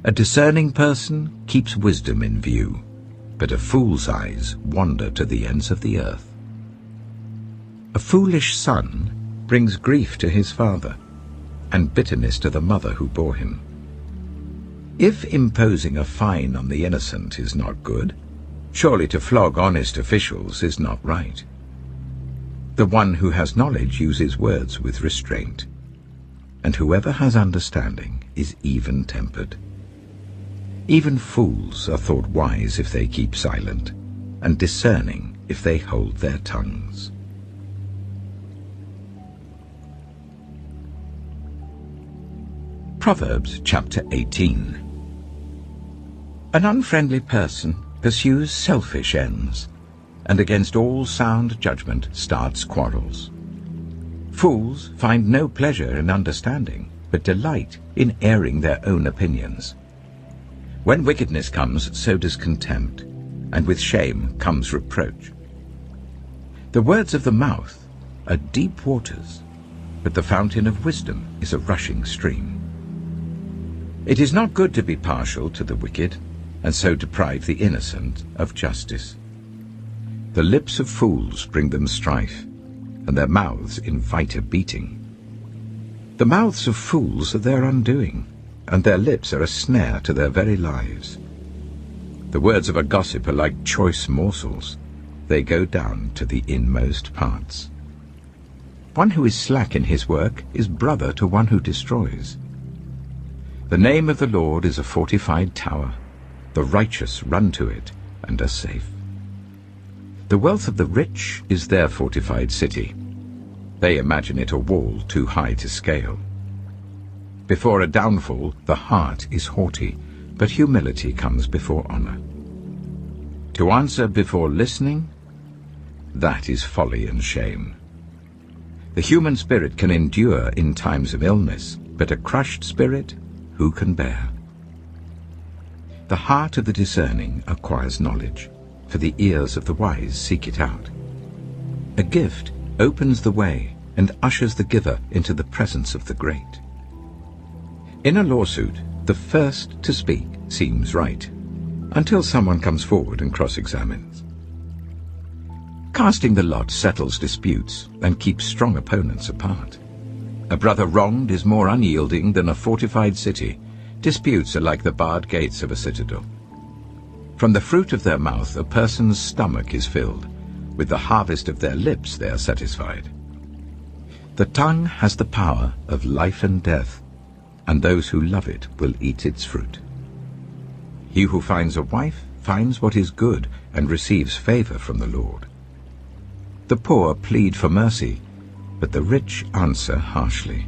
A: A discerning person keeps wisdom in view, but a fool's eyes wander to the ends of the earth. A foolish son brings grief to his father, and bitterness to the mother who bore him. If imposing a fine on the innocent is not good, surely to flog honest officials is not right. The one who has knowledge uses words with restraint, and whoever has understanding is even-tempered. Even fools are thought wise if they keep silent, and discerning if they hold their tongues. Proverbs chapter 18. An unfriendly person pursues selfish ends, and against all sound judgment starts quarrels. Fools find no pleasure in understanding, but delight in airing their own opinions. When wickedness comes, so does contempt, and with shame comes reproach. The words of the mouth are deep waters, but the fountain of wisdom is a rushing stream. It is not good to be partial to the wicked, and so deprive the innocent of justice. The lips of fools bring them strife, and their mouths invite a beating. The mouths of fools are their undoing, and their lips are a snare to their very lives. The words of a gossip are like choice morsels. They go down to the inmost parts. One who is slack in his work is brother to one who destroys. The name of the Lord is a fortified tower. The righteous run to it and are safe. The wealth of the rich is their fortified city. They imagine it a wall too high to scale. Before a downfall, the heart is haughty, but humility comes before honor. To answer before listening, that is folly and shame. The human spirit can endure in times of illness, but a crushed spirit who can bear? The heart of the discerning acquires knowledge, for the ears of the wise seek it out. A gift opens the way and ushers the giver into the presence of the great. In a lawsuit, the first to speak seems right, until someone comes forward and cross-examines. Casting the lot settles disputes and keeps strong opponents apart. A brother wronged is more unyielding than a fortified city. Disputes are like the barred gates of a citadel. From the fruit of their mouth a person's stomach is filled. With the harvest of their lips they are satisfied. The tongue has the power of life and death, and those who love it will eat its fruit. He who finds a wife finds what is good and receives favor from the Lord. The poor plead for mercy, but the rich answer harshly.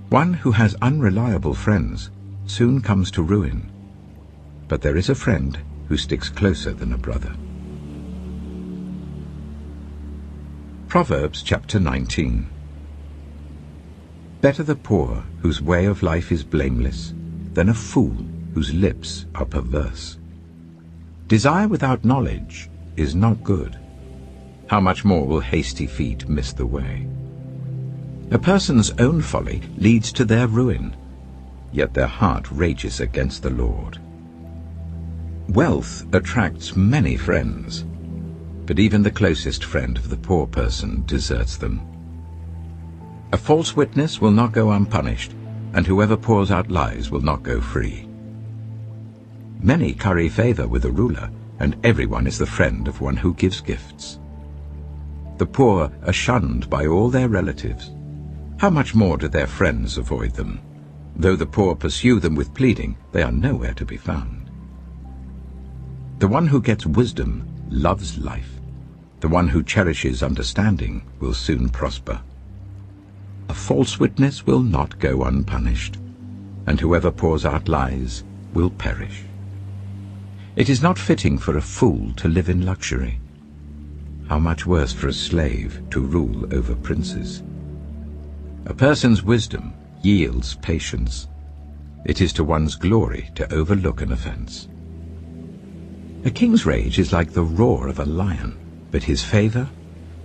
A: One who has unreliable friends soon comes to ruin, but there is a friend who sticks closer than a brother. Proverbs chapter 19. Better the poor whose way of life is blameless than a fool whose lips are perverse. Desire without knowledge is not good. How much more will hasty feet miss the way? A person's own folly leads to their ruin, yet their heart rages against the Lord. Wealth attracts many friends, but even the closest friend of the poor person deserts them. A false witness will not go unpunished, and whoever pours out lies will not go free. Many curry favor with a ruler, and everyone is the friend of one who gives gifts. The poor are shunned by all their relatives. How much more do their friends avoid them? Though the poor pursue them with pleading, they are nowhere to be found. The one who gets wisdom loves life. The one who cherishes understanding will soon prosper. A false witness will not go unpunished, and whoever pours out lies will perish. It is not fitting for a fool to live in luxury. How much worse for a slave to rule over princes? A person's wisdom yields patience. It is to one's glory to overlook an offense. A king's rage is like the roar of a lion, but his favor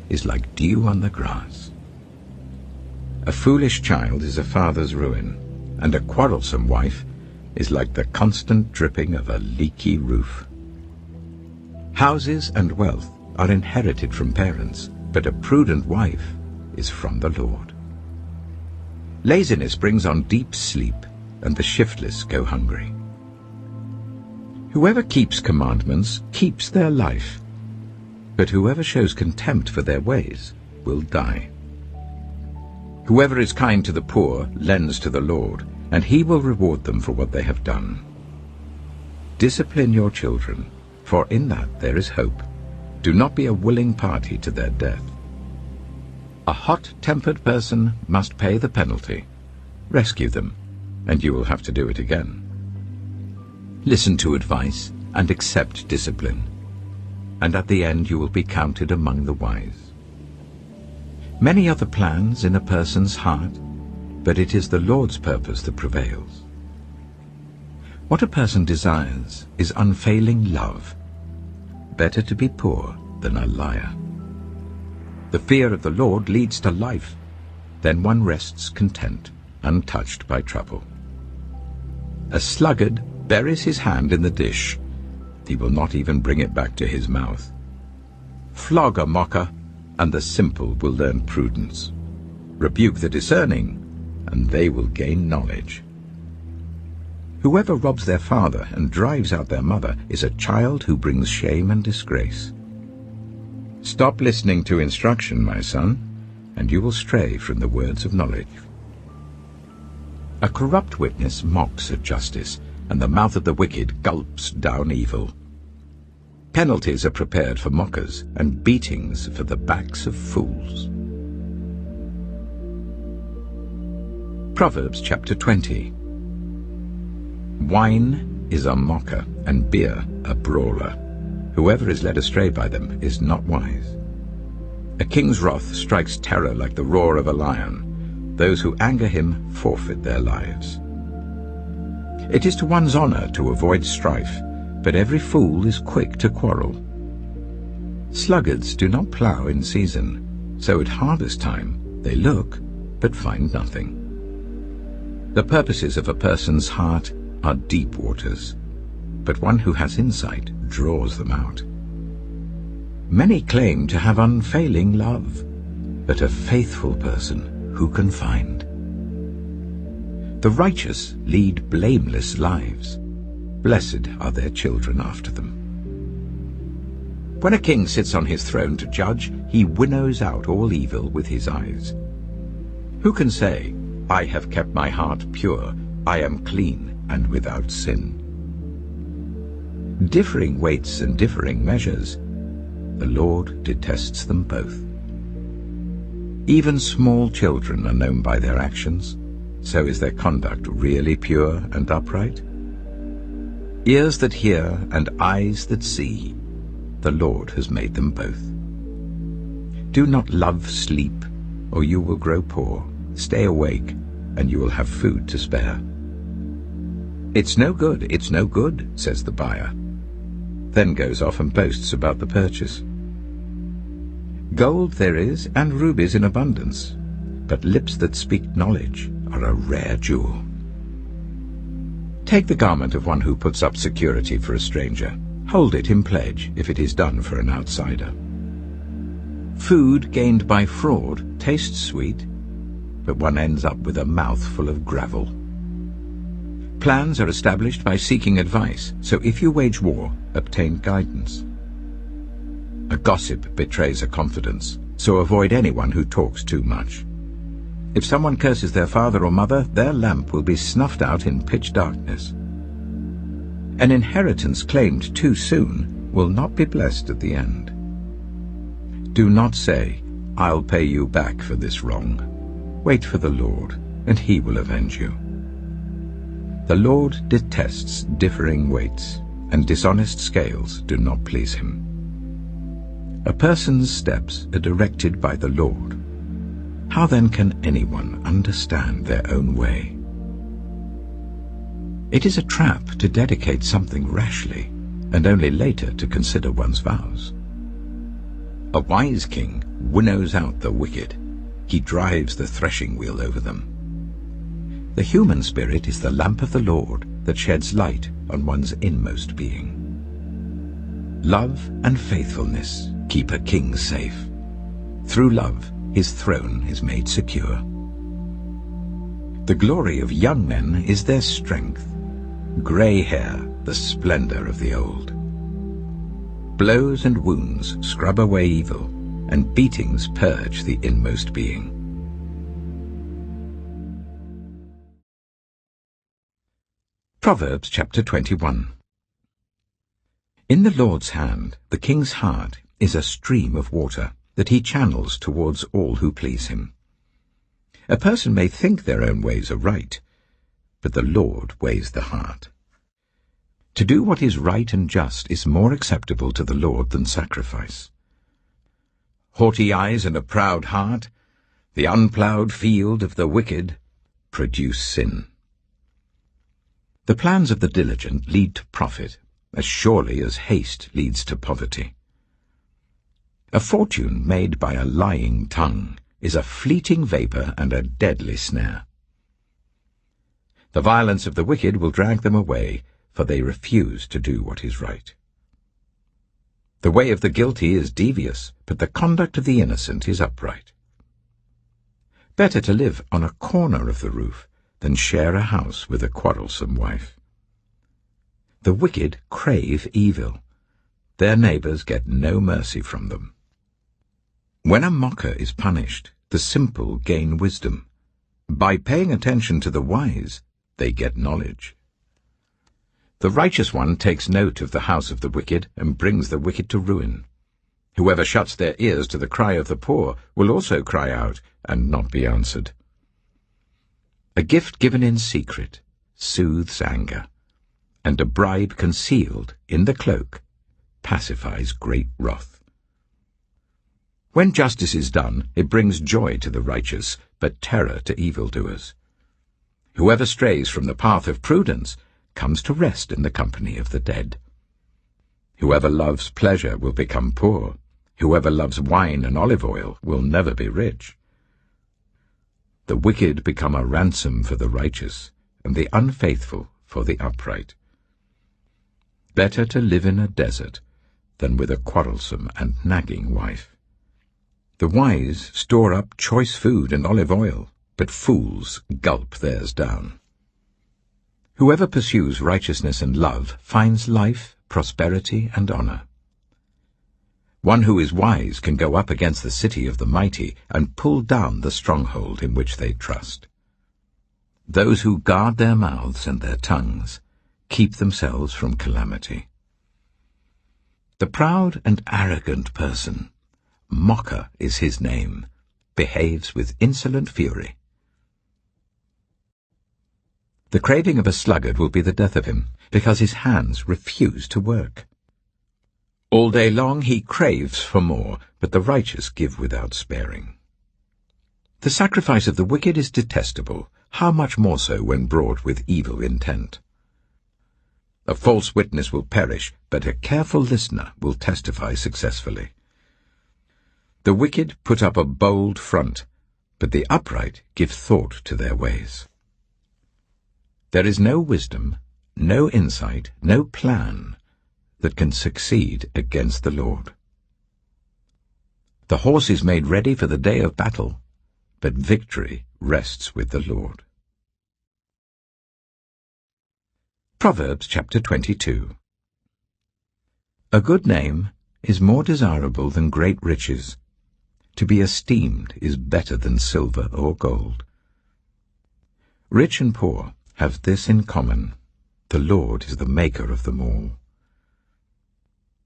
A: is like dew on the grass. A foolish child is a father's ruin, and a quarrelsome wife is like the constant dripping of a leaky roof. Houses and wealth are inherited from parents, but a prudent wife is from the Lord. Laziness brings on deep sleep, and the shiftless go hungry. Whoever keeps commandments keeps their life, but whoever shows contempt for their ways will die. Whoever is kind to the poor lends to the Lord, and he will reward them for what they have done. Discipline your children, for in that there is hope. Do not be a willing party to their death. A hot-tempered person must pay the penalty. Rescue them, and you will have to do it again. Listen to advice and accept discipline, and at the end you will be counted among the wise. Many are the plans in a person's heart, but it is the Lord's purpose that prevails. What a person desires is unfailing love. Better to be poor than a liar. The fear of the Lord leads to life. Then one rests content, untouched by trouble. A sluggard buries his hand in the dish. He will not even bring it back to his mouth. Flog a mocker, and the simple will learn prudence. Rebuke the discerning, and they will gain knowledge. Whoever robs their father and drives out their mother is a child who brings shame and disgrace. Stop listening to instruction, my son, and you will stray from the words of knowledge. A corrupt witness mocks at justice, and the mouth of the wicked gulps down evil. Penalties are prepared for mockers, and beatings for the backs of fools. Proverbs chapter 20. Wine is a mocker, and beer a brawler. Whoever is led astray by them is not wise. A king's wrath strikes terror like the roar of a lion. Those who anger him forfeit their lives. It is to one's honor to avoid strife, but every fool is quick to quarrel. Sluggards do not plough in season, so at harvest time they look, but find nothing. The purposes of a person's heart are deep waters, but one who has insight draws them out. Many claim to have unfailing love, but a faithful person who can find? The righteous lead blameless lives. Blessed are their children after them. When a king sits on his throne to judge, he winnows out all evil with his eyes. Who can say, I have kept my heart pure, I am clean and without sin? Differing weights and differing measures, the Lord detests them both. Even small children are known by their actions, so is their conduct really pure and upright? Ears that hear and eyes that see, the Lord has made them both. Do not love sleep, or you will grow poor. Stay awake, and you will have food to spare. It's no good, says the buyer. Then goes off and boasts about the purchase. Gold there is, and rubies in abundance, but lips that speak knowledge are a rare jewel. Take the garment of one who puts up security for a stranger. Hold it in pledge if it is done for an outsider. Food gained by fraud tastes sweet, but one ends up with a mouthful of gravel. Plans are established by seeking advice, so if you wage war, obtain guidance. A gossip betrays a confidence, so avoid anyone who talks too much. If someone curses their father or mother, their lamp will be snuffed out in pitch darkness. An inheritance claimed too soon will not be blessed at the end. Do not say, I'll pay you back for this wrong. Wait for the Lord, and he will avenge you. The Lord detests differing weights, and dishonest scales do not please him. A person's steps are directed by the Lord. How then can anyone understand their own way? It is a trap to dedicate something rashly, and only later to consider one's vows. A wise king winnows out the wicked. He drives the threshing wheel over them. The human spirit is the lamp of the Lord that sheds light on one's inmost being. Love and faithfulness keep a king safe. Through love, his throne is made secure. The glory of young men is their strength, grey hair the splendor of the old. Blows and wounds scrub away evil, and beatings purge the inmost being. Proverbs chapter 21. In the Lord's hand the king's heart is a stream of water that he channels towards all who please him. A person may think their own ways are right, but the Lord weighs the heart. To do what is right and just is more acceptable to the Lord than sacrifice. Haughty eyes and a proud heart, the unploughed field of the wicked, produce sin. The plans of the diligent lead to profit, as surely as haste leads to poverty. A fortune made by a lying tongue is a fleeting vapor and a deadly snare. The violence of the wicked will drag them away, for they refuse to do what is right. The way of the guilty is devious, but the conduct of the innocent is upright. Better to live on a corner of the roof than share a house with a quarrelsome wife. The wicked crave evil. Their neighbors get no mercy from them. When a mocker is punished, the simple gain wisdom. By paying attention to the wise, they get knowledge. The righteous one takes note of the house of the wicked and brings the wicked to ruin. Whoever shuts their ears to the cry of the poor will also cry out and not be answered. A gift given in secret soothes anger, and a bribe concealed in the cloak pacifies great wrath. When justice is done, it brings joy to the righteous, but terror to evildoers. Whoever strays from the path of prudence comes to rest in the company of the dead. Whoever loves pleasure will become poor. Whoever loves wine and olive oil will never be rich. The wicked become a ransom for the righteous, and the unfaithful for the upright. Better to live in a desert than with a quarrelsome and nagging wife. The wise store up choice food and olive oil, but fools gulp theirs down. Whoever pursues righteousness and love finds life, prosperity, and honor. One who is wise can go up against the city of the mighty and pull down the stronghold in which they trust. Those who guard their mouths and their tongues keep themselves from calamity. The proud and arrogant person, mocker is his name, behaves with insolent fury. The craving of a sluggard will be the death of him, because his hands refuse to work. All day long he craves for more, but the righteous give without sparing. The sacrifice of the wicked is detestable, how much more so when brought with evil intent. A false witness will perish, but a careful listener will testify successfully. The wicked put up a bold front, but the upright give thought to their ways. There is no wisdom, no insight, no plan that can succeed against the Lord. The horse is made ready for the day of battle, but victory rests with the Lord. Proverbs chapter 22. A good name is more desirable than great riches. To be esteemed is better than silver or gold. Rich and poor have this in common: the Lord is the maker of them all.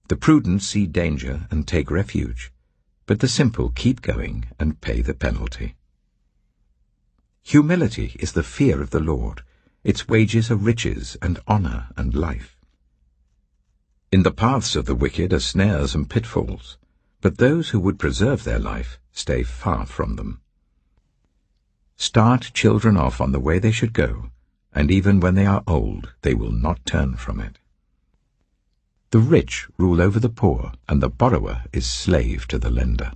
A: The prudent see danger and take refuge, but the simple keep going and pay the penalty. Humility is the fear of the Lord. Its wages are riches and honor and life. In the paths of the wicked are snares and pitfalls, but those who would preserve their life stay far from them. Start children off on the way they should go, and even when they are old, they will not turn from it. The rich rule over the poor, and the borrower is slave to the lender.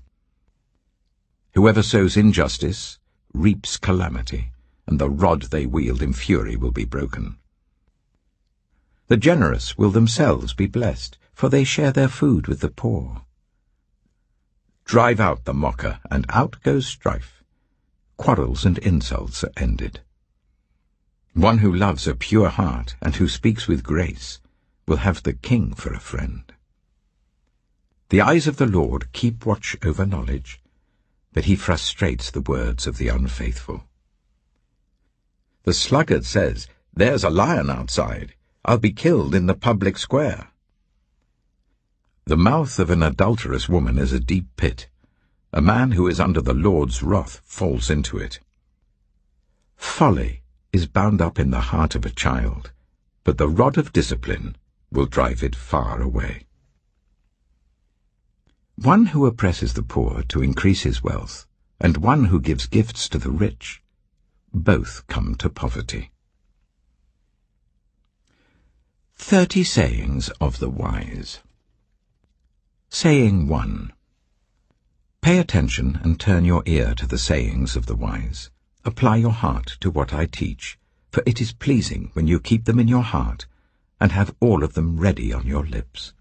A: Whoever sows injustice reaps calamity, and the rod they wield in fury will be broken. The generous will themselves be blessed, for they share their food with the poor. Drive out the mocker, and out goes strife. Quarrels and insults are ended. One who loves a pure heart and who speaks with grace will have the king for a friend. The eyes of the Lord keep watch over knowledge, but he frustrates the words of the unfaithful. The sluggard says, "There's a lion outside. I'll be killed in the public square." The mouth of an adulterous woman is a deep pit. A man who is under the Lord's wrath falls into it. Folly is bound up in the heart of a child, but the rod of discipline will drive it far away. One who oppresses the poor to increase his wealth, and one who gives gifts to the rich, both come to poverty. 30 Sayings of the Wise. Saying 1. Pay attention and turn your ear to the sayings of the wise. Apply your heart to what I teach, for it is pleasing when you keep them in your heart and have all of them ready on your lips.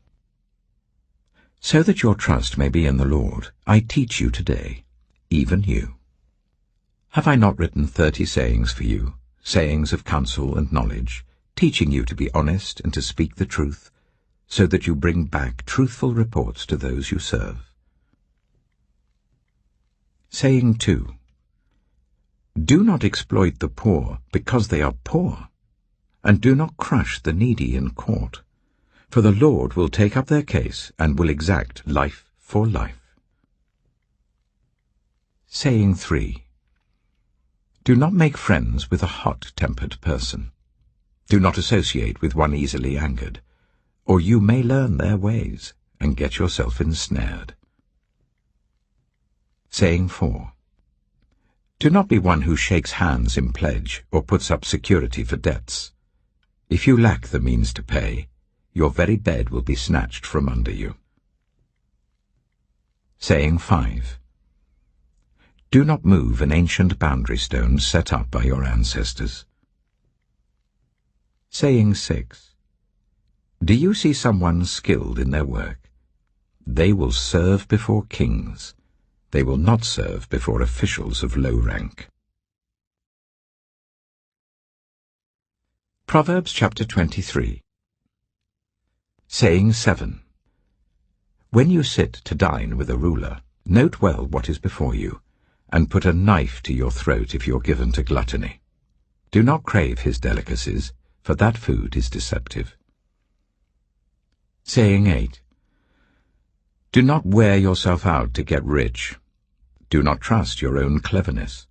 A: So that your trust may be in the Lord, I teach you today, even you. Have I not written 30 sayings for you, sayings of counsel and knowledge, teaching you to be honest and to speak the truth, so that you bring back truthful reports to those you serve? Saying 2. Do not exploit the poor because they are poor, and do not crush the needy in court, for the Lord will take up their case and will exact life for life. Saying 3. Do not make friends with a hot-tempered person. Do not associate with one easily angered, or you may learn their ways and get yourself ensnared. Saying 4. Do not be one who shakes hands in pledge or puts up security for debts. If you lack the means to pay, your very bed will be snatched from under you. Saying 5. Do not move an ancient boundary stone set up by your ancestors. Saying 6. Do you see someone skilled in their work? They will serve before kings. They will not serve before officials of low rank. Proverbs chapter 23. Saying 7. When you sit to dine with a ruler, note well what is before you, and put a knife to your throat if you're given to gluttony. Do not crave his delicacies, for that food is deceptive. Saying 8. Do not wear yourself out to get rich. Do not trust your own cleverness.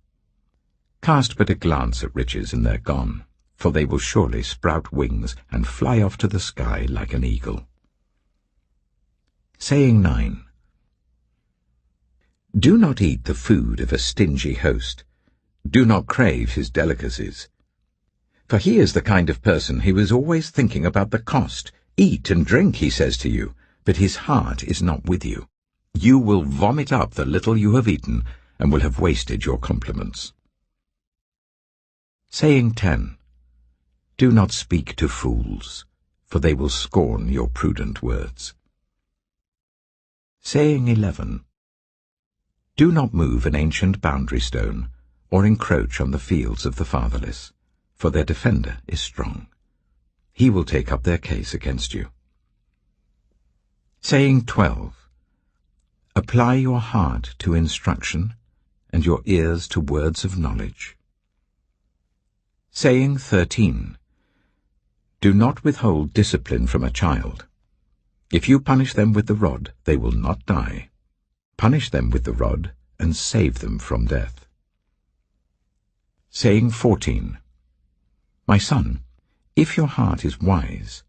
A: Cast but a glance at riches and they're gone, for they will surely sprout wings and fly off to the sky like an eagle. Saying 9. Do not eat the food of a stingy host. Do not crave his delicacies. For he is the kind of person who is always thinking about the cost. Eat and drink, he says to you, but his heart is not with you. You will vomit up the little you have eaten and will have wasted your compliments. Saying 10. Do not speak to fools, for they will scorn your prudent words. Saying 11. Do not move an ancient boundary stone, or encroach on the fields of the fatherless, for their defender is strong. He will take up their case against you. Saying 12. Apply your heart to instruction, and your ears to words of knowledge. Saying 13. Do not withhold discipline from a child. If you punish them with the rod, they will not die. Punish them with the rod, and save them from death. Saying 14. My son, if your heart is wise,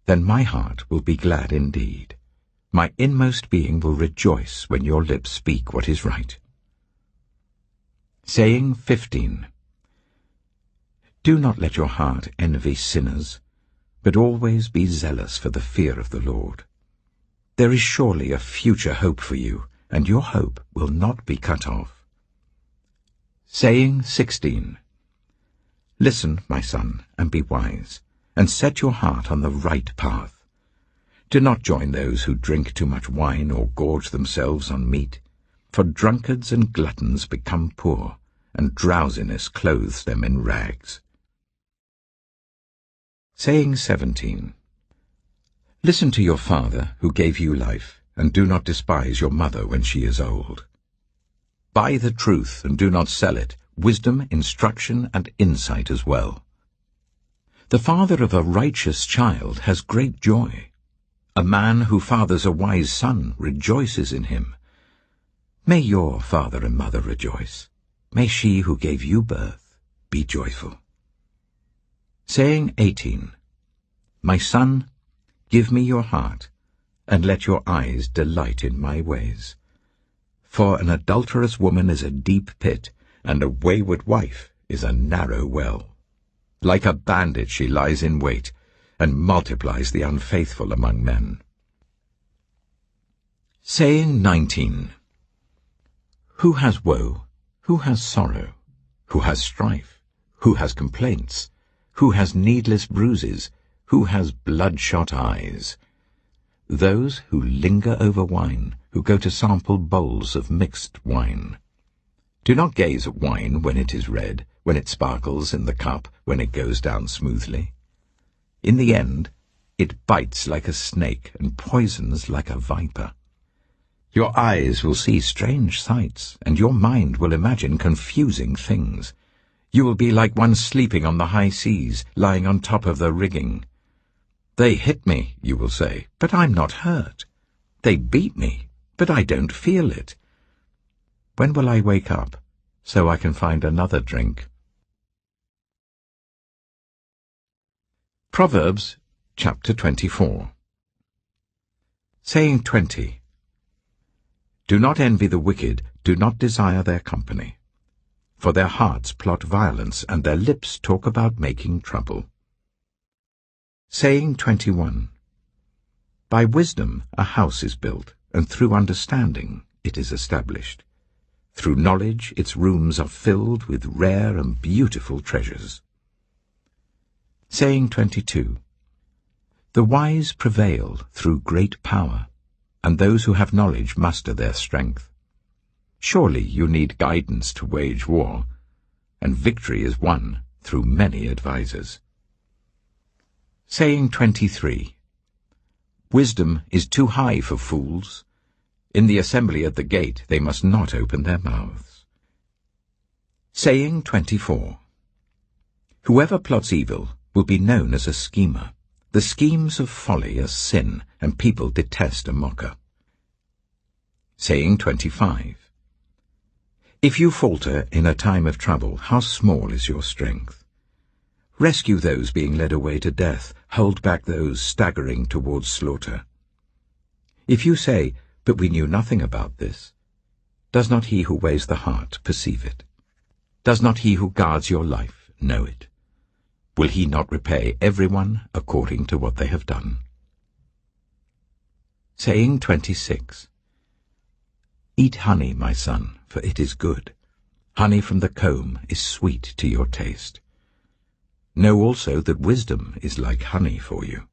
A: then my heart will be glad indeed. My inmost being will rejoice when your lips speak what is right. Saying 15. Do not let your heart envy sinners, but always be zealous for the fear of the Lord. There is surely a future hope for you, and your hope will not be cut off. Saying 16. Listen, my son, and be wise, and set your heart on the right path. Do not join those who drink too much wine or gorge themselves on meat, for drunkards and gluttons become poor, and drowsiness clothes them in rags. Saying 17. Listen to your father, who gave you life, and do not despise your mother when she is old. Buy the truth and do not sell it, wisdom, instruction, and insight as well. The father of a righteous child has great joy. A man who fathers a wise son rejoices in him. May your father and mother rejoice. May she who gave you birth be joyful. Saying 18. My son, give me your heart, and let your eyes delight in my ways. For an adulterous woman is a deep pit, and a wayward wife is a narrow well. Like a bandit she lies in wait, and multiplies the unfaithful among men. Saying 19. Who has woe? Who has sorrow? Who has strife? Who has complaints? Who has needless bruises? Who has bloodshot eyes? Those who linger over wine, who go to sample bowls of mixed wine. Do not gaze at wine when it is red, when it sparkles in the cup, when it goes down smoothly. In the end, it bites like a snake and poisons like a viper. Your eyes will see strange sights, and your mind will imagine confusing things. You will be like one sleeping on the high seas, lying on top of the rigging. They hit me, you will say, but I'm not hurt. They beat me, but I don't feel it. When will I wake up, so I can find another drink? Proverbs chapter 24. Saying 20. Do not envy the wicked, do not desire their company. For their hearts plot violence, and their lips talk about making trouble. Saying 21. By wisdom a house is built, and through understanding it is established. Through knowledge its rooms are filled with rare and beautiful treasures. Saying 22. The wise prevail through great power, and those who have knowledge muster their strength. Surely you need guidance to wage war, and victory is won through many advisers. Saying 23. Wisdom is too high for fools. In the assembly at the gate they must not open their mouths. Saying 24. Whoever plots evil will be known as a schemer. The schemes of folly are sin, and people detest a mocker. Saying 25. If you falter in a time of trouble, how small is your strength? Rescue those being led away to death, hold back those staggering towards slaughter. If you say, "But we knew nothing about this," does not he who weighs the heart perceive it? Does not he who guards your life know it? Will he not repay everyone according to what they have done? Saying 26. Eat honey, my son, for it is good. Honey from the comb is sweet to your taste. Know also that wisdom is like honey for you.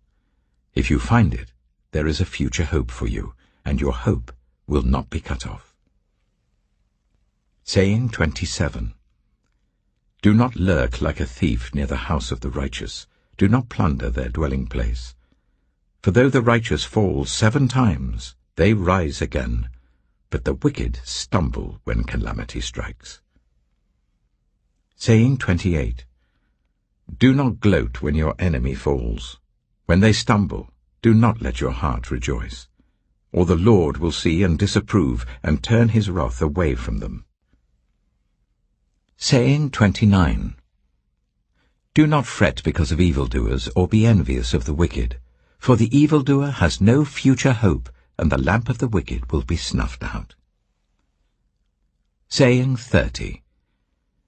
A: If you find it, there is a future hope for you, and your hope will not be cut off. Saying 27. Do not lurk like a thief near the house of the righteous. Do not plunder their dwelling place. For though the righteous fall 7 times, they rise again, but the wicked stumble when calamity strikes. Saying 28. Do not gloat when your enemy falls. When they stumble, do not let your heart rejoice. Or the Lord will see and disapprove, and turn his wrath away from them. Saying 29. Do not fret because of evildoers, or be envious of the wicked. For the evildoer has no future hope, and the lamp of the wicked will be snuffed out. Saying 30.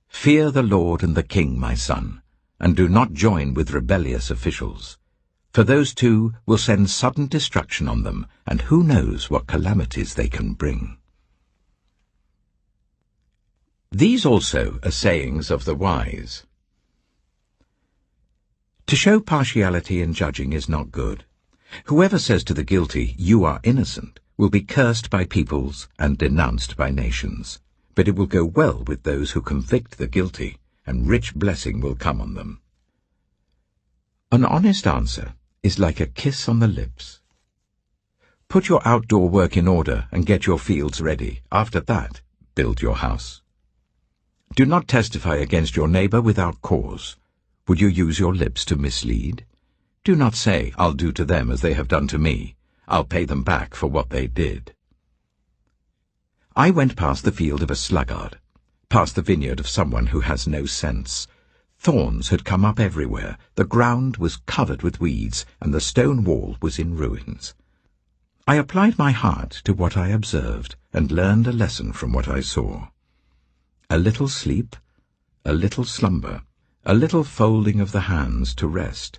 A: Fear the Lord and the King, my son, and do not join with rebellious officials. For those two will send sudden destruction on them, and who knows what calamities they can bring. These also are sayings of the wise. To show partiality in judging is not good. Whoever says to the guilty, "You are innocent," will be cursed by peoples and denounced by nations. But it will go well with those who convict the guilty, and rich blessing will come on them. An honest answer is like a kiss on the lips. Put your outdoor work in order and get your fields ready. After that, build your house. Do not testify against your neighbor without cause. Would you use your lips to mislead? Do not say, "I'll do to them as they have done to me. I'll pay them back for what they did." I went past the field of a sluggard, past the vineyard of someone who has no sense. Thorns had come up everywhere, the ground was covered with weeds, and the stone wall was in ruins. I applied my heart to what I observed, and learned a lesson from what I saw. A little sleep, a little slumber, a little folding of the hands to rest,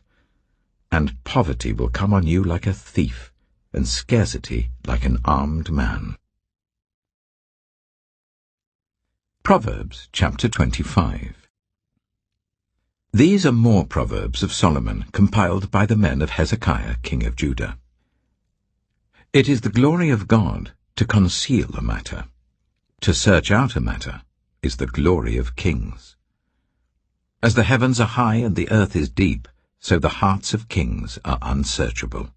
A: and poverty will come on you like a thief, and scarcity like an armed man. Proverbs chapter 25. These are more Proverbs of Solomon, compiled by the men of Hezekiah, king of Judah. It is the glory of God to conceal a matter. To search out a matter is the glory of kings. As the heavens are high and the earth is deep, so the hearts of kings are unsearchable.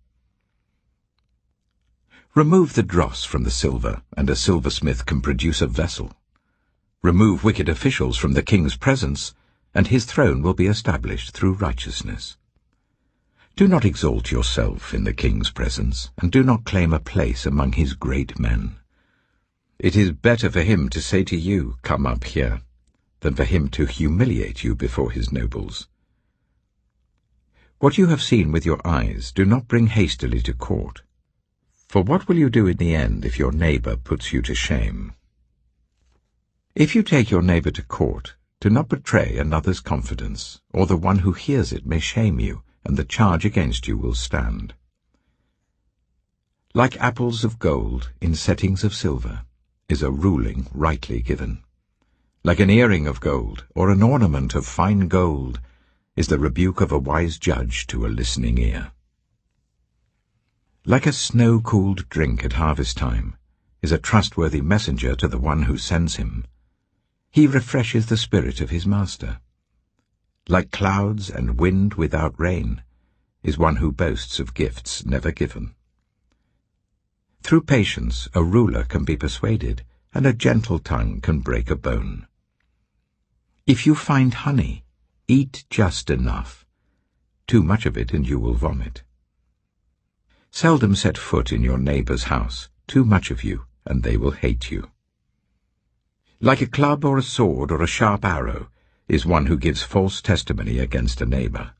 A: Remove the dross from the silver, and a silversmith can produce a vessel. Remove wicked officials from the king's presence, and his throne will be established through righteousness. Do not exalt yourself in the king's presence, and do not claim a place among his great men. It is better for him to say to you, "Come up here," than for him to humiliate you before his nobles. What you have seen with your eyes do not bring hastily to court. For what will you do in the end if your neighbor puts you to shame? If you take your neighbor to court, do not betray another's confidence, or the one who hears it may shame you, and the charge against you will stand. Like apples of gold in settings of silver is a ruling rightly given. Like an earring of gold, or an ornament of fine gold, is the rebuke of a wise judge to a listening ear. Like a snow-cooled drink at harvest time is a trustworthy messenger to the one who sends him. He refreshes the spirit of his master. Like clouds and wind without rain is one who boasts of gifts never given. Through patience a ruler can be persuaded, and a gentle tongue can break a bone. If you find honey, eat just enough. Too much of it and you will vomit. Seldom set foot in your neighbor's house, too much of you, and they will hate you. Like a club or a sword or a sharp arrow is one who gives false testimony against a neighbor.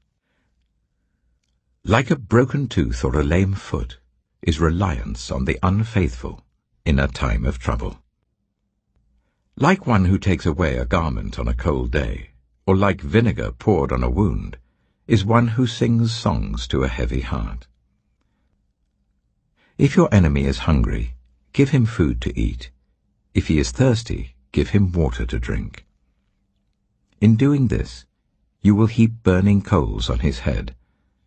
A: Like a broken tooth or a lame foot is reliance on the unfaithful in a time of trouble. Like one who takes away a garment on a cold day, or like vinegar poured on a wound, is one who sings songs to a heavy heart. If your enemy is hungry, give him food to eat. If he is thirsty, give him water to drink. In doing this, you will heap burning coals on his head,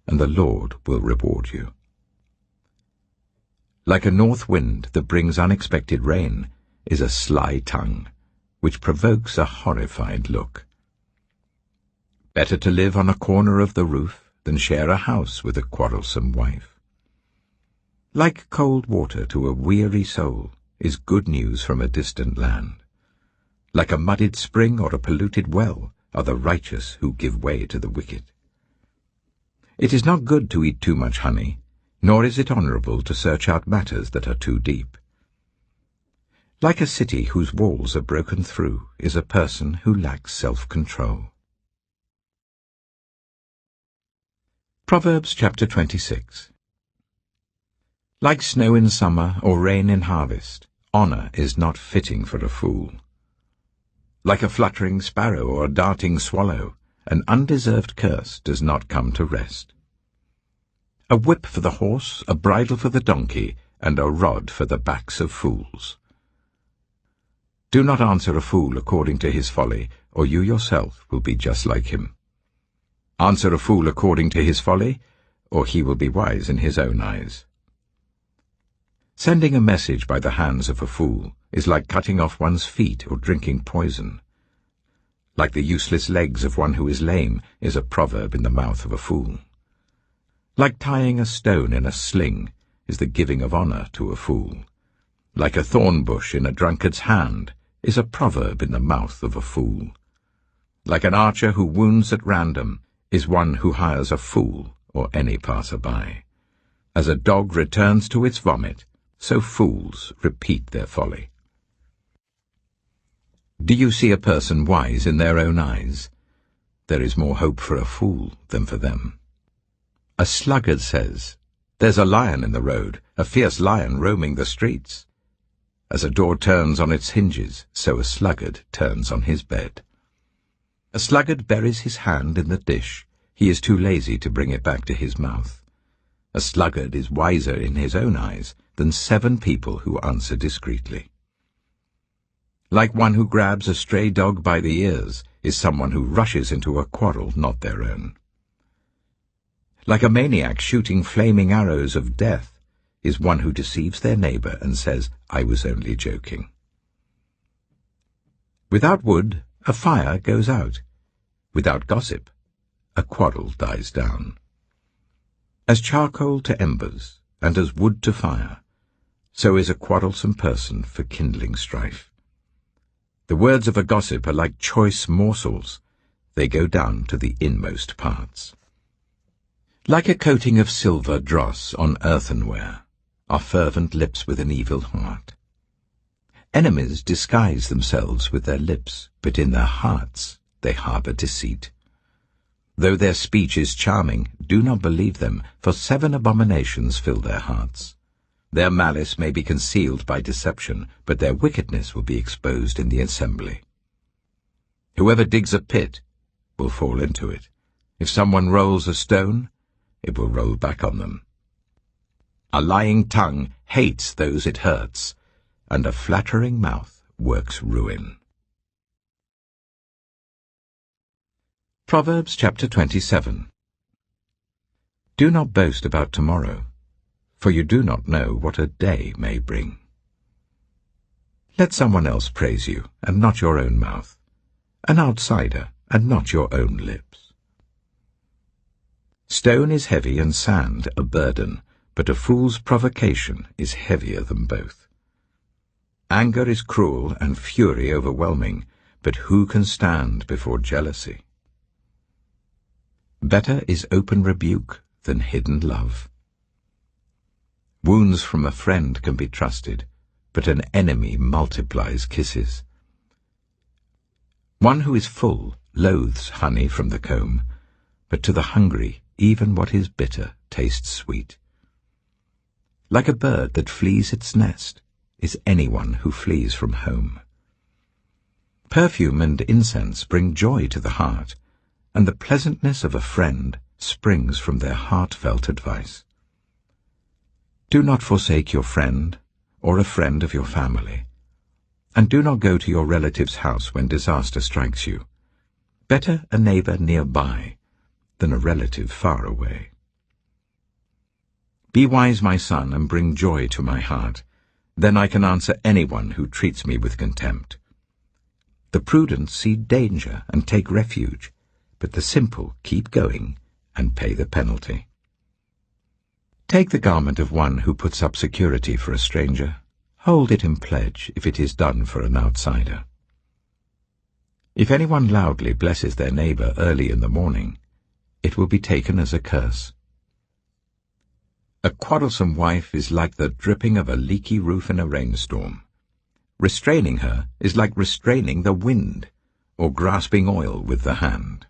A: and the Lord will reward you. Like a north wind that brings unexpected rain is a sly tongue, which provokes a horrified look. Better to live on a corner of the roof than share a house with a quarrelsome wife. Like cold water to a weary soul is good news from a distant land. Like a muddied spring or a polluted well are the righteous who give way to the wicked. It is not good to eat too much honey, nor is it honorable to search out matters that are too deep. Like a city whose walls are broken through is a person who lacks self-control. Proverbs chapter 26. Like snow in summer or rain in harvest, honor is not fitting for a fool. Like a fluttering sparrow or a darting swallow, an undeserved curse does not come to rest. A whip for the horse, a bridle for the donkey, and a rod for the backs of fools. Do not answer a fool according to his folly, or you yourself will be just like him. Answer a fool according to his folly, or he will be wise in his own eyes. Sending a message by the hands of a fool is like cutting off one's feet or drinking poison. Like the useless legs of one who is lame is a proverb in the mouth of a fool. Like tying a stone in a sling is the giving of honor to a fool. Like a thorn bush in a drunkard's hand is a proverb in the mouth of a fool. Like an archer who wounds at random is one who hires a fool or any passer-by. As a dog returns to its vomit, so fools repeat their folly. Do you see a person wise in their own eyes? There is more hope for a fool than for them. A sluggard says, "There's a lion in the road, a fierce lion roaming the streets." As a door turns on its hinges, so a sluggard turns on his bed. A sluggard buries his hand in the dish. He is too lazy to bring it back to his mouth. A sluggard is wiser in his own eyes than 7 people who answer discreetly. Like one who grabs a stray dog by the ears is someone who rushes into a quarrel not their own. Like a maniac shooting flaming arrows of death is one who deceives their neighbor and says, "I was only joking." Without wood, a fire goes out. Without gossip, a quarrel dies down. As charcoal to embers, and as wood to fire, so is a quarrelsome person for kindling strife. The words of a gossip are like choice morsels. They go down to the inmost parts. Like a coating of silver dross on earthenware are fervent lips with an evil heart. Enemies disguise themselves with their lips, but in their hearts they harbor deceit. Though their speech is charming, do not believe them, for 7 abominations fill their hearts. Their malice may be concealed by deception, but their wickedness will be exposed in the assembly. Whoever digs a pit will fall into it. If someone rolls a stone, it will roll back on them. A lying tongue hates those it hurts, and a flattering mouth works ruin. Proverbs chapter 27. Do not boast about tomorrow, for you do not know what a day may bring. Let someone else praise you, and not your own mouth, an outsider, and not your own lips. Stone is heavy and sand a burden, but a fool's provocation is heavier than both. Anger is cruel and fury overwhelming, but who can stand before jealousy? Better is open rebuke than hidden love. Wounds from a friend can be trusted, but an enemy multiplies kisses. One who is full loathes honey from the comb, but to the hungry even what is bitter tastes sweet. Like a bird that flees its nest is anyone who flees from home. Perfume and incense bring joy to the heart, and the pleasantness of a friend springs from their heartfelt advice. Do not forsake your friend or a friend of your family, and do not go to your relative's house when disaster strikes you. Better a neighbor nearby than a relative far away. Be wise, my son, and bring joy to my heart. Then I can answer anyone who treats me with contempt. The prudent see danger and take refuge, but the simple keep going and pay the penalty. Take the garment of one who puts up security for a stranger. Hold it in pledge if it is done for an outsider. If anyone loudly blesses their neighbor early in the morning, it will be taken as a curse. A quarrelsome wife is like the dripping of a leaky roof in a rainstorm. Restraining her is like restraining the wind, or grasping oil with the hand.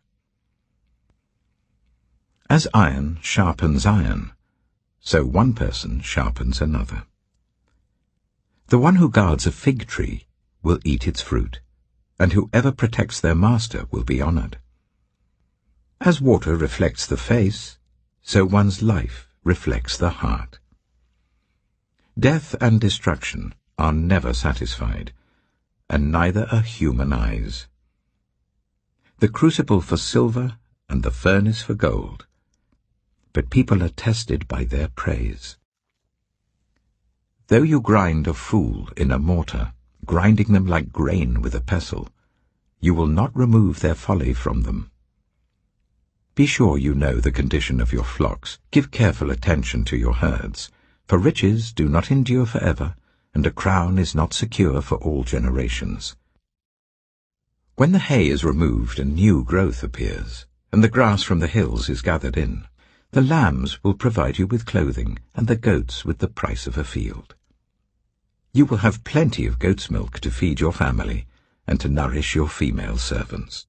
A: As iron sharpens iron, so one person sharpens another. The one who guards a fig tree will eat its fruit, and whoever protects their master will be honored. As water reflects the face, so one's life reflects the heart. Death and destruction are never satisfied, and neither are human eyes. The crucible for silver and the furnace for gold, but people are tested by their praise. Though you grind a fool in a mortar, grinding them like grain with a pestle, you will not remove their folly from them. Be sure you know the condition of your flocks. Give careful attention to your herds, for riches do not endure forever, and a crown is not secure for all generations. When the hay is removed and new growth appears, and the grass from the hills is gathered in, the lambs will provide you with clothing, and the goats with the price of a field. You will have plenty of goat's milk to feed your family, and to nourish your female servants.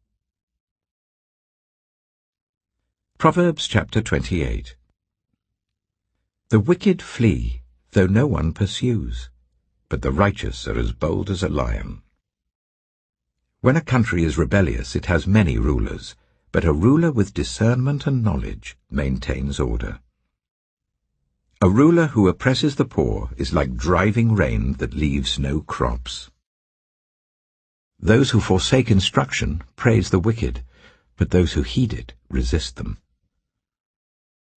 A: Proverbs chapter 28. The wicked flee, though no one pursues, but the righteous are as bold as a lion. When a country is rebellious, it has many rulers, but a ruler with discernment and knowledge maintains order. A ruler who oppresses the poor is like driving rain that leaves no crops. Those who forsake instruction praise the wicked, but those who heed it resist them.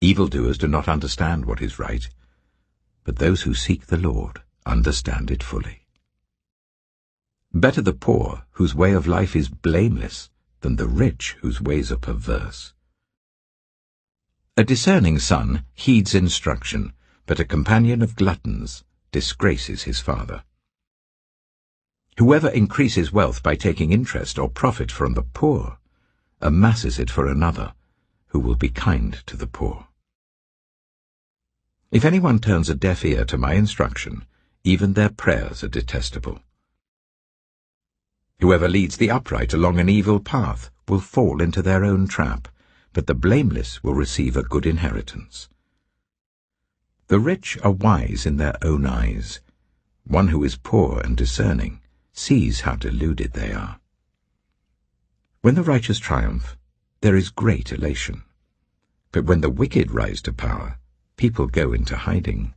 A: Evildoers do not understand what is right, but those who seek the Lord understand it fully. Better the poor whose way of life is blameless than the rich whose ways are perverse. A discerning son heeds instruction, but a companion of gluttons disgraces his father. Whoever increases wealth by taking interest or profit from the poor amasses it for another, who will be kind to the poor. If anyone turns a deaf ear to my instruction, even their prayers are detestable. Whoever leads the upright along an evil path will fall into their own trap, but the blameless will receive a good inheritance. The rich are wise in their own eyes. One who is poor and discerning sees how deluded they are. When the righteous triumph, there is great elation. But when the wicked rise to power, people go into hiding.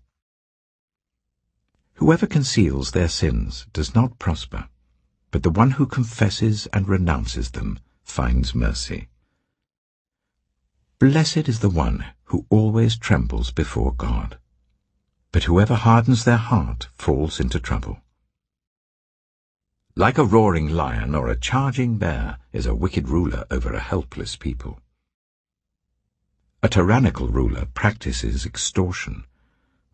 A: Whoever conceals their sins does not prosper, but the one who confesses and renounces them finds mercy. Blessed is the one who always trembles before God, but whoever hardens their heart falls into trouble. Like a roaring lion or a charging bear is a wicked ruler over a helpless people. A tyrannical ruler practices extortion,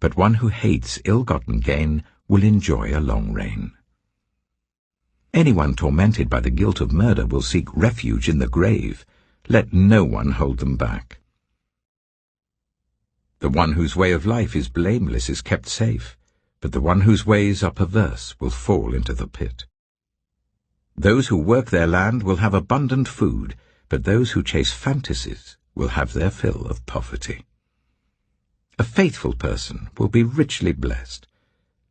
A: but one who hates ill-gotten gain will enjoy a long reign. Anyone tormented by the guilt of murder will seek refuge in the grave. Let no one hold them back. The one whose way of life is blameless is kept safe, but the one whose ways are perverse will fall into the pit. Those who work their land will have abundant food, but those who chase fantasies will have their fill of poverty. A faithful person will be richly blessed,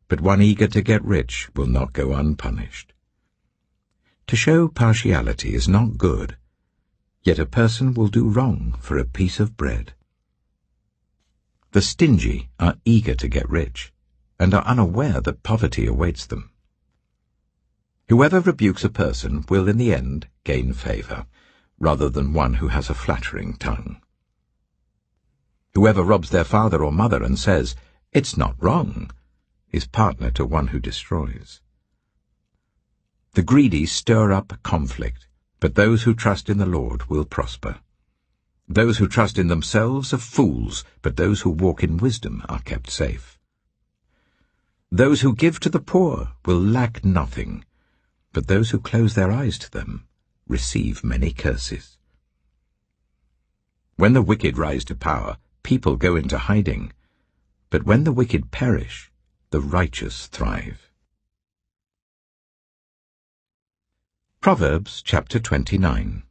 A: but one eager to get rich will not go unpunished. To show partiality is not good, yet a person will do wrong for a piece of bread. The stingy are eager to get rich, and are unaware that poverty awaits them. Whoever rebukes a person will in the end gain favor, rather than one who has a flattering tongue. Whoever robs their father or mother and says, "It's not wrong," is partner to one who destroys. The greedy stir up conflict, but those who trust in the Lord will prosper. Those who trust in themselves are fools, but those who walk in wisdom are kept safe. Those who give to the poor will lack nothing, but those who close their eyes to them receive many curses. When the wicked rise to power, people go into hiding, but when the wicked perish, the righteous thrive. Proverbs chapter 29.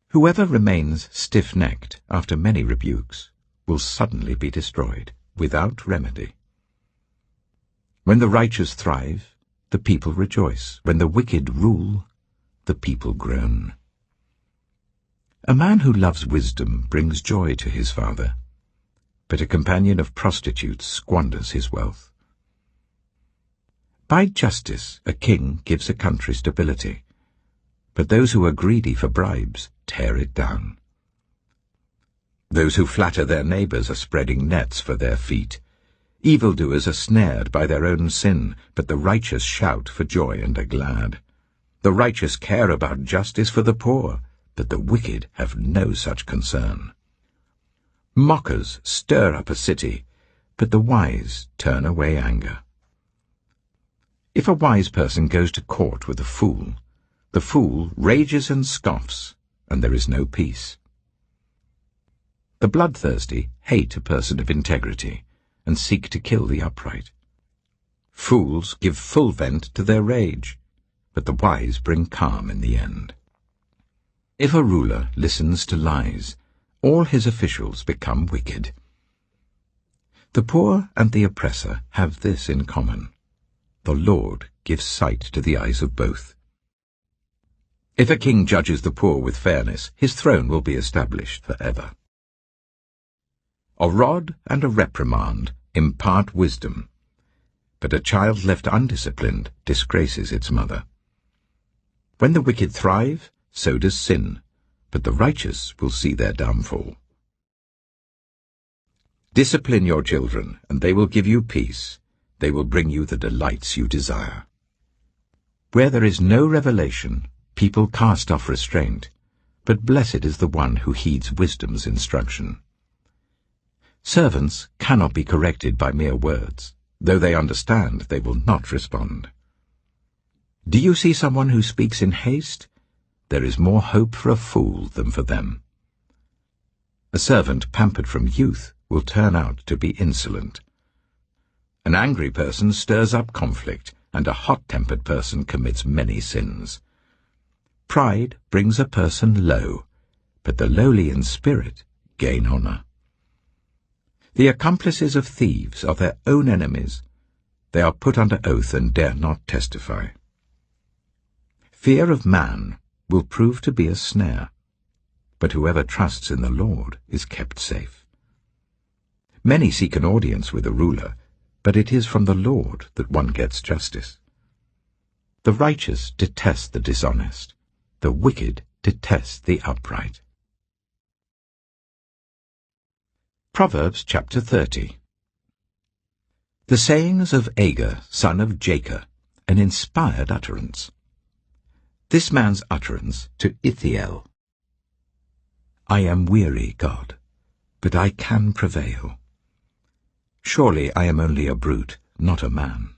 A: Whoever remains stiff-necked after many rebukes will suddenly be destroyed, without remedy. When the righteous thrive, the people rejoice. When the wicked rule, the people groan. A man who loves wisdom brings joy to his father, but a companion of prostitutes squanders his wealth. By justice a king gives a country stability, but those who are greedy for bribes tear it down. Those who flatter their neighbors are spreading nets for their feet. Evildoers are snared by their own sin, but the righteous shout for joy and are glad. The righteous care about justice for the poor, but the wicked have no such concern. Mockers stir up a city, but the wise turn away anger. If a wise person goes to court with a fool, the fool rages and scoffs, and there is no peace. The bloodthirsty hate a person of integrity, and seek to kill the upright. Fools give full vent to their rage, but the wise bring calm in the end. If a ruler listens to lies, all his officials become wicked. The poor and the oppressor have this in common: the Lord gives sight to the eyes of both. If a king judges the poor with fairness, his throne will be established forever. A rod and a reprimand impart wisdom, but a child left undisciplined disgraces its mother. When the wicked thrive, so does sin, but the righteous will see their downfall. Discipline your children, and they will give you peace. They will bring you the delights you desire. Where there is no revelation, people cast off restraint, but blessed is the one who heeds wisdom's instruction. Servants cannot be corrected by mere words. Though they understand, they will not respond. Do you see someone who speaks in haste? There is more hope for a fool than for them. A servant pampered from youth will turn out to be insolent. An angry person stirs up conflict, and a hot-tempered person commits many sins. Pride brings a person low, but the lowly in spirit gain honor. The accomplices of thieves are their own enemies. They are put under oath and dare not testify. Fear of man will prove to be a snare, but whoever trusts in the Lord is kept safe. Many seek an audience with a ruler, but it is from the Lord that one gets justice. The righteous detest the dishonest. The wicked detest the upright. Proverbs chapter 30. The sayings of Agur, son of Jacob, an inspired utterance. This man's utterance to Ithiel. I am weary, God, but I can prevail. Surely I am only a brute, not a man.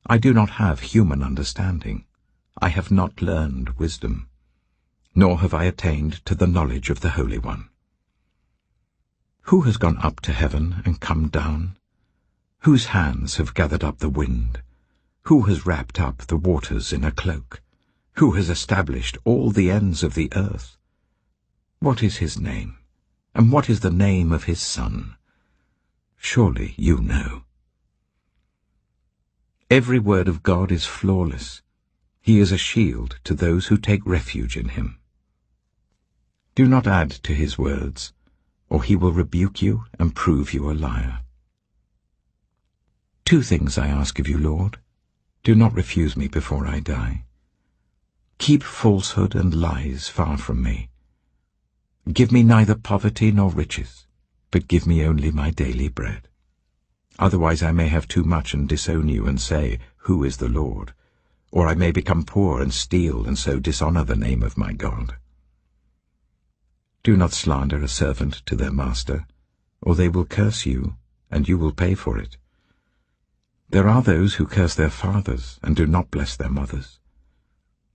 A: I do not have human understanding. I have not learned wisdom, nor have I attained to the knowledge of the Holy One. Who has gone up to heaven and come down? Whose hands have gathered up the wind? Who has wrapped up the waters in a cloak? Who has established all the ends of the earth? What is his name, and what is the name of his son? Surely you know. Every word of God is flawless. He is a shield to those who take refuge in him. Do not add to his words, or he will rebuke you and prove you a liar. 2 things I ask of you, Lord. Do not refuse me before I die. Keep falsehood and lies far from me. Give me neither poverty nor riches, but give me only my daily bread. Otherwise I may have too much and disown you and say, Who is the Lord? Or I may become poor and steal and so dishonor the name of my God. Do not slander a servant to their master, or they will curse you, and you will pay for it. There are those who curse their fathers and do not bless their mothers,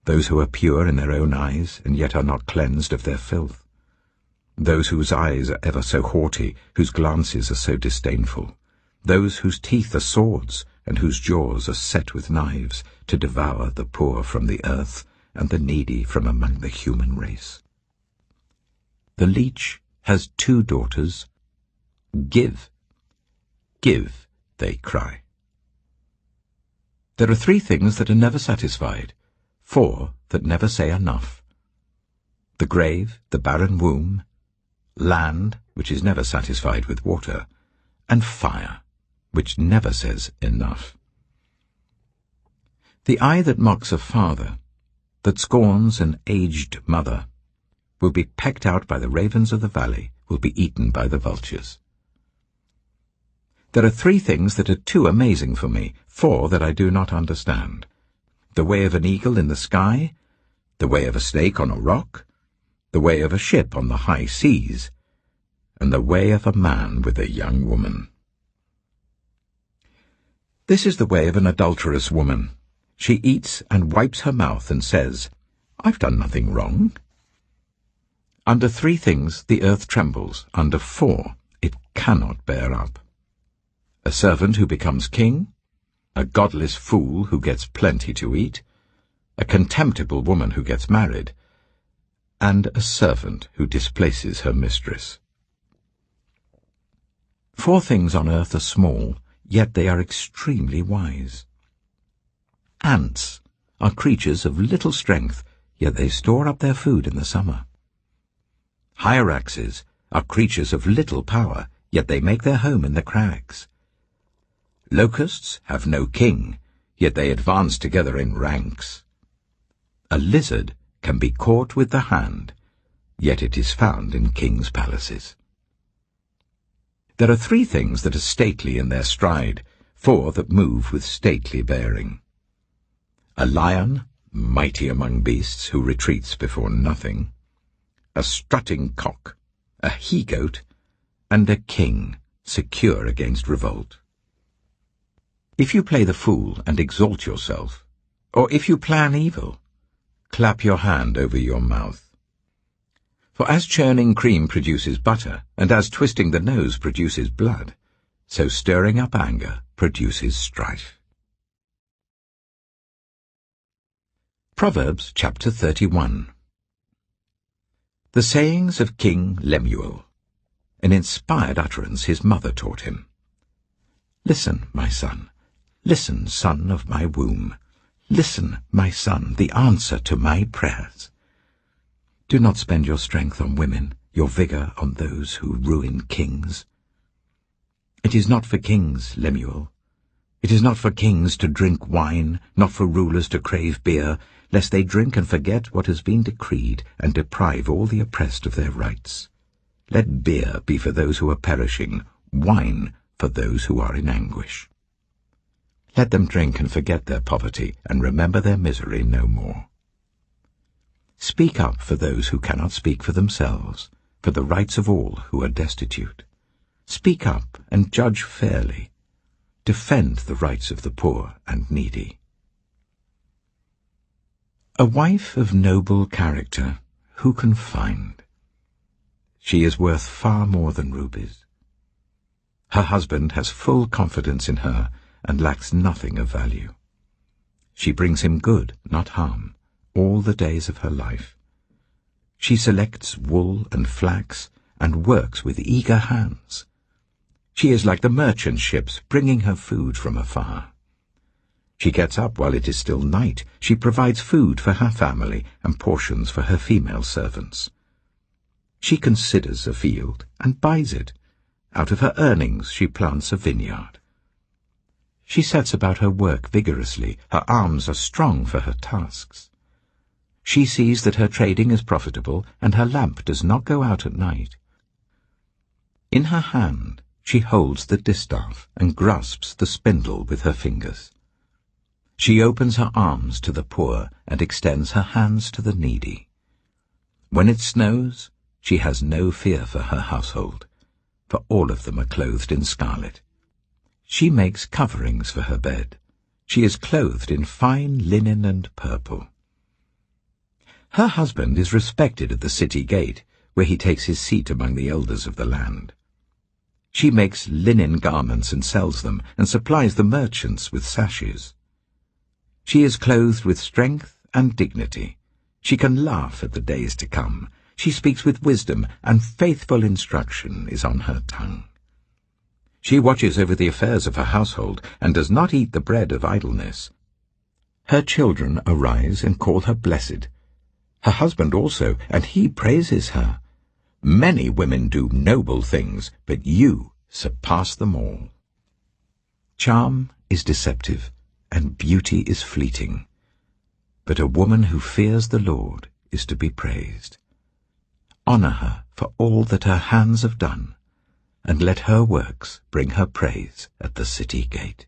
A: those who are pure in their own eyes and yet are not cleansed of their filth, those whose eyes are ever so haughty, whose glances are so disdainful, those whose teeth are swords and whose jaws are set with knives, to devour the poor from the earth and the needy from among the human race. The leech has 2 daughters. Give, give, they cry. There are 3 things that are never satisfied, 4 that never say enough. The grave, the barren womb, land, which is never satisfied with water, and fire, which never says enough. The eye that mocks a father, that scorns an aged mother, will be pecked out by the ravens of the valley, will be eaten by the vultures. There are 3 things that are too amazing for me, 4 that I do not understand. The way of an eagle in the sky, the way of a snake on a rock, the way of a ship on the high seas, and the way of a man with a young woman. This is the way of an adulterous woman. She eats and wipes her mouth and says, I've done nothing wrong. Under 3 things the earth trembles, under 4 it cannot bear up. A servant who becomes king, a godless fool who gets plenty to eat, a contemptible woman who gets married, and a servant who displaces her mistress. 4 things on earth are small, yet they are extremely wise. Ants are creatures of little strength, yet they store up their food in the summer. Hyraxes are creatures of little power, yet they make their home in the crags. Locusts have no king, yet they advance together in ranks. A lizard can be caught with the hand, yet it is found in kings' palaces. There are 3 things that are stately in their stride, 4 that move with stately bearing. A lion, mighty among beasts, who retreats before nothing, a strutting cock, a he-goat, and a king, secure against revolt. If you play the fool and exalt yourself, or if you plan evil, clap your hand over your mouth. For as churning cream produces butter, and as twisting the nose produces blood, so stirring up anger produces strife. Proverbs chapter 31. The sayings of King Lemuel. an inspired utterance his mother taught him. Listen, my son. Listen, son of my womb. Listen, my son, the answer to my prayers. Do not spend your strength on women, your vigor on those who ruin kings. It is not for kings, Lemuel. It is not for kings to drink wine, not for rulers to crave beer, lest they drink and forget what has been decreed, and deprive all the oppressed of their rights. Let beer be for those who are perishing, wine for those who are in anguish. Let them drink and forget their poverty, and remember their misery no more. Speak up for those who cannot speak for themselves, for the rights of all who are destitute. Speak up and judge fairly. Defend the rights of the poor and needy. A wife of noble character, who can find? She is worth far more than rubies. Her husband has full confidence in her and lacks nothing of value. She brings him good, not harm, all the days of her life. She selects wool and flax and works with eager hands. She is like the merchant ships bringing her food from afar. She gets up while it is still night. She provides food for her family and portions for her female servants. She considers a field and buys it. Out of her earnings she plants a vineyard. She sets about her work vigorously. Her arms are strong for her tasks. She sees that her trading is profitable, and her lamp does not go out at night. In her hand she holds the distaff and grasps the spindle with her fingers. She opens her arms to the poor and extends her hands to the needy. When it snows, she has no fear for her household, for all of them are clothed in scarlet. She makes coverings for her bed. She is clothed in fine linen and purple. Her husband is respected at the city gate, where he takes his seat among the elders of the land. She makes linen garments and sells them, and supplies the merchants with sashes. She is clothed with strength and dignity. She can laugh at the days to come. She speaks with wisdom, and faithful instruction is on her tongue. She watches over the affairs of her household, and does not eat the bread of idleness. Her children arise and call her blessed. Her husband also, and he praises her. Many women do noble things, but you surpass them all. Charm is deceptive, and beauty is fleeting. But a woman who fears the Lord is to be praised. Honor her for all that her hands have done, and let her works bring her praise at the city gate.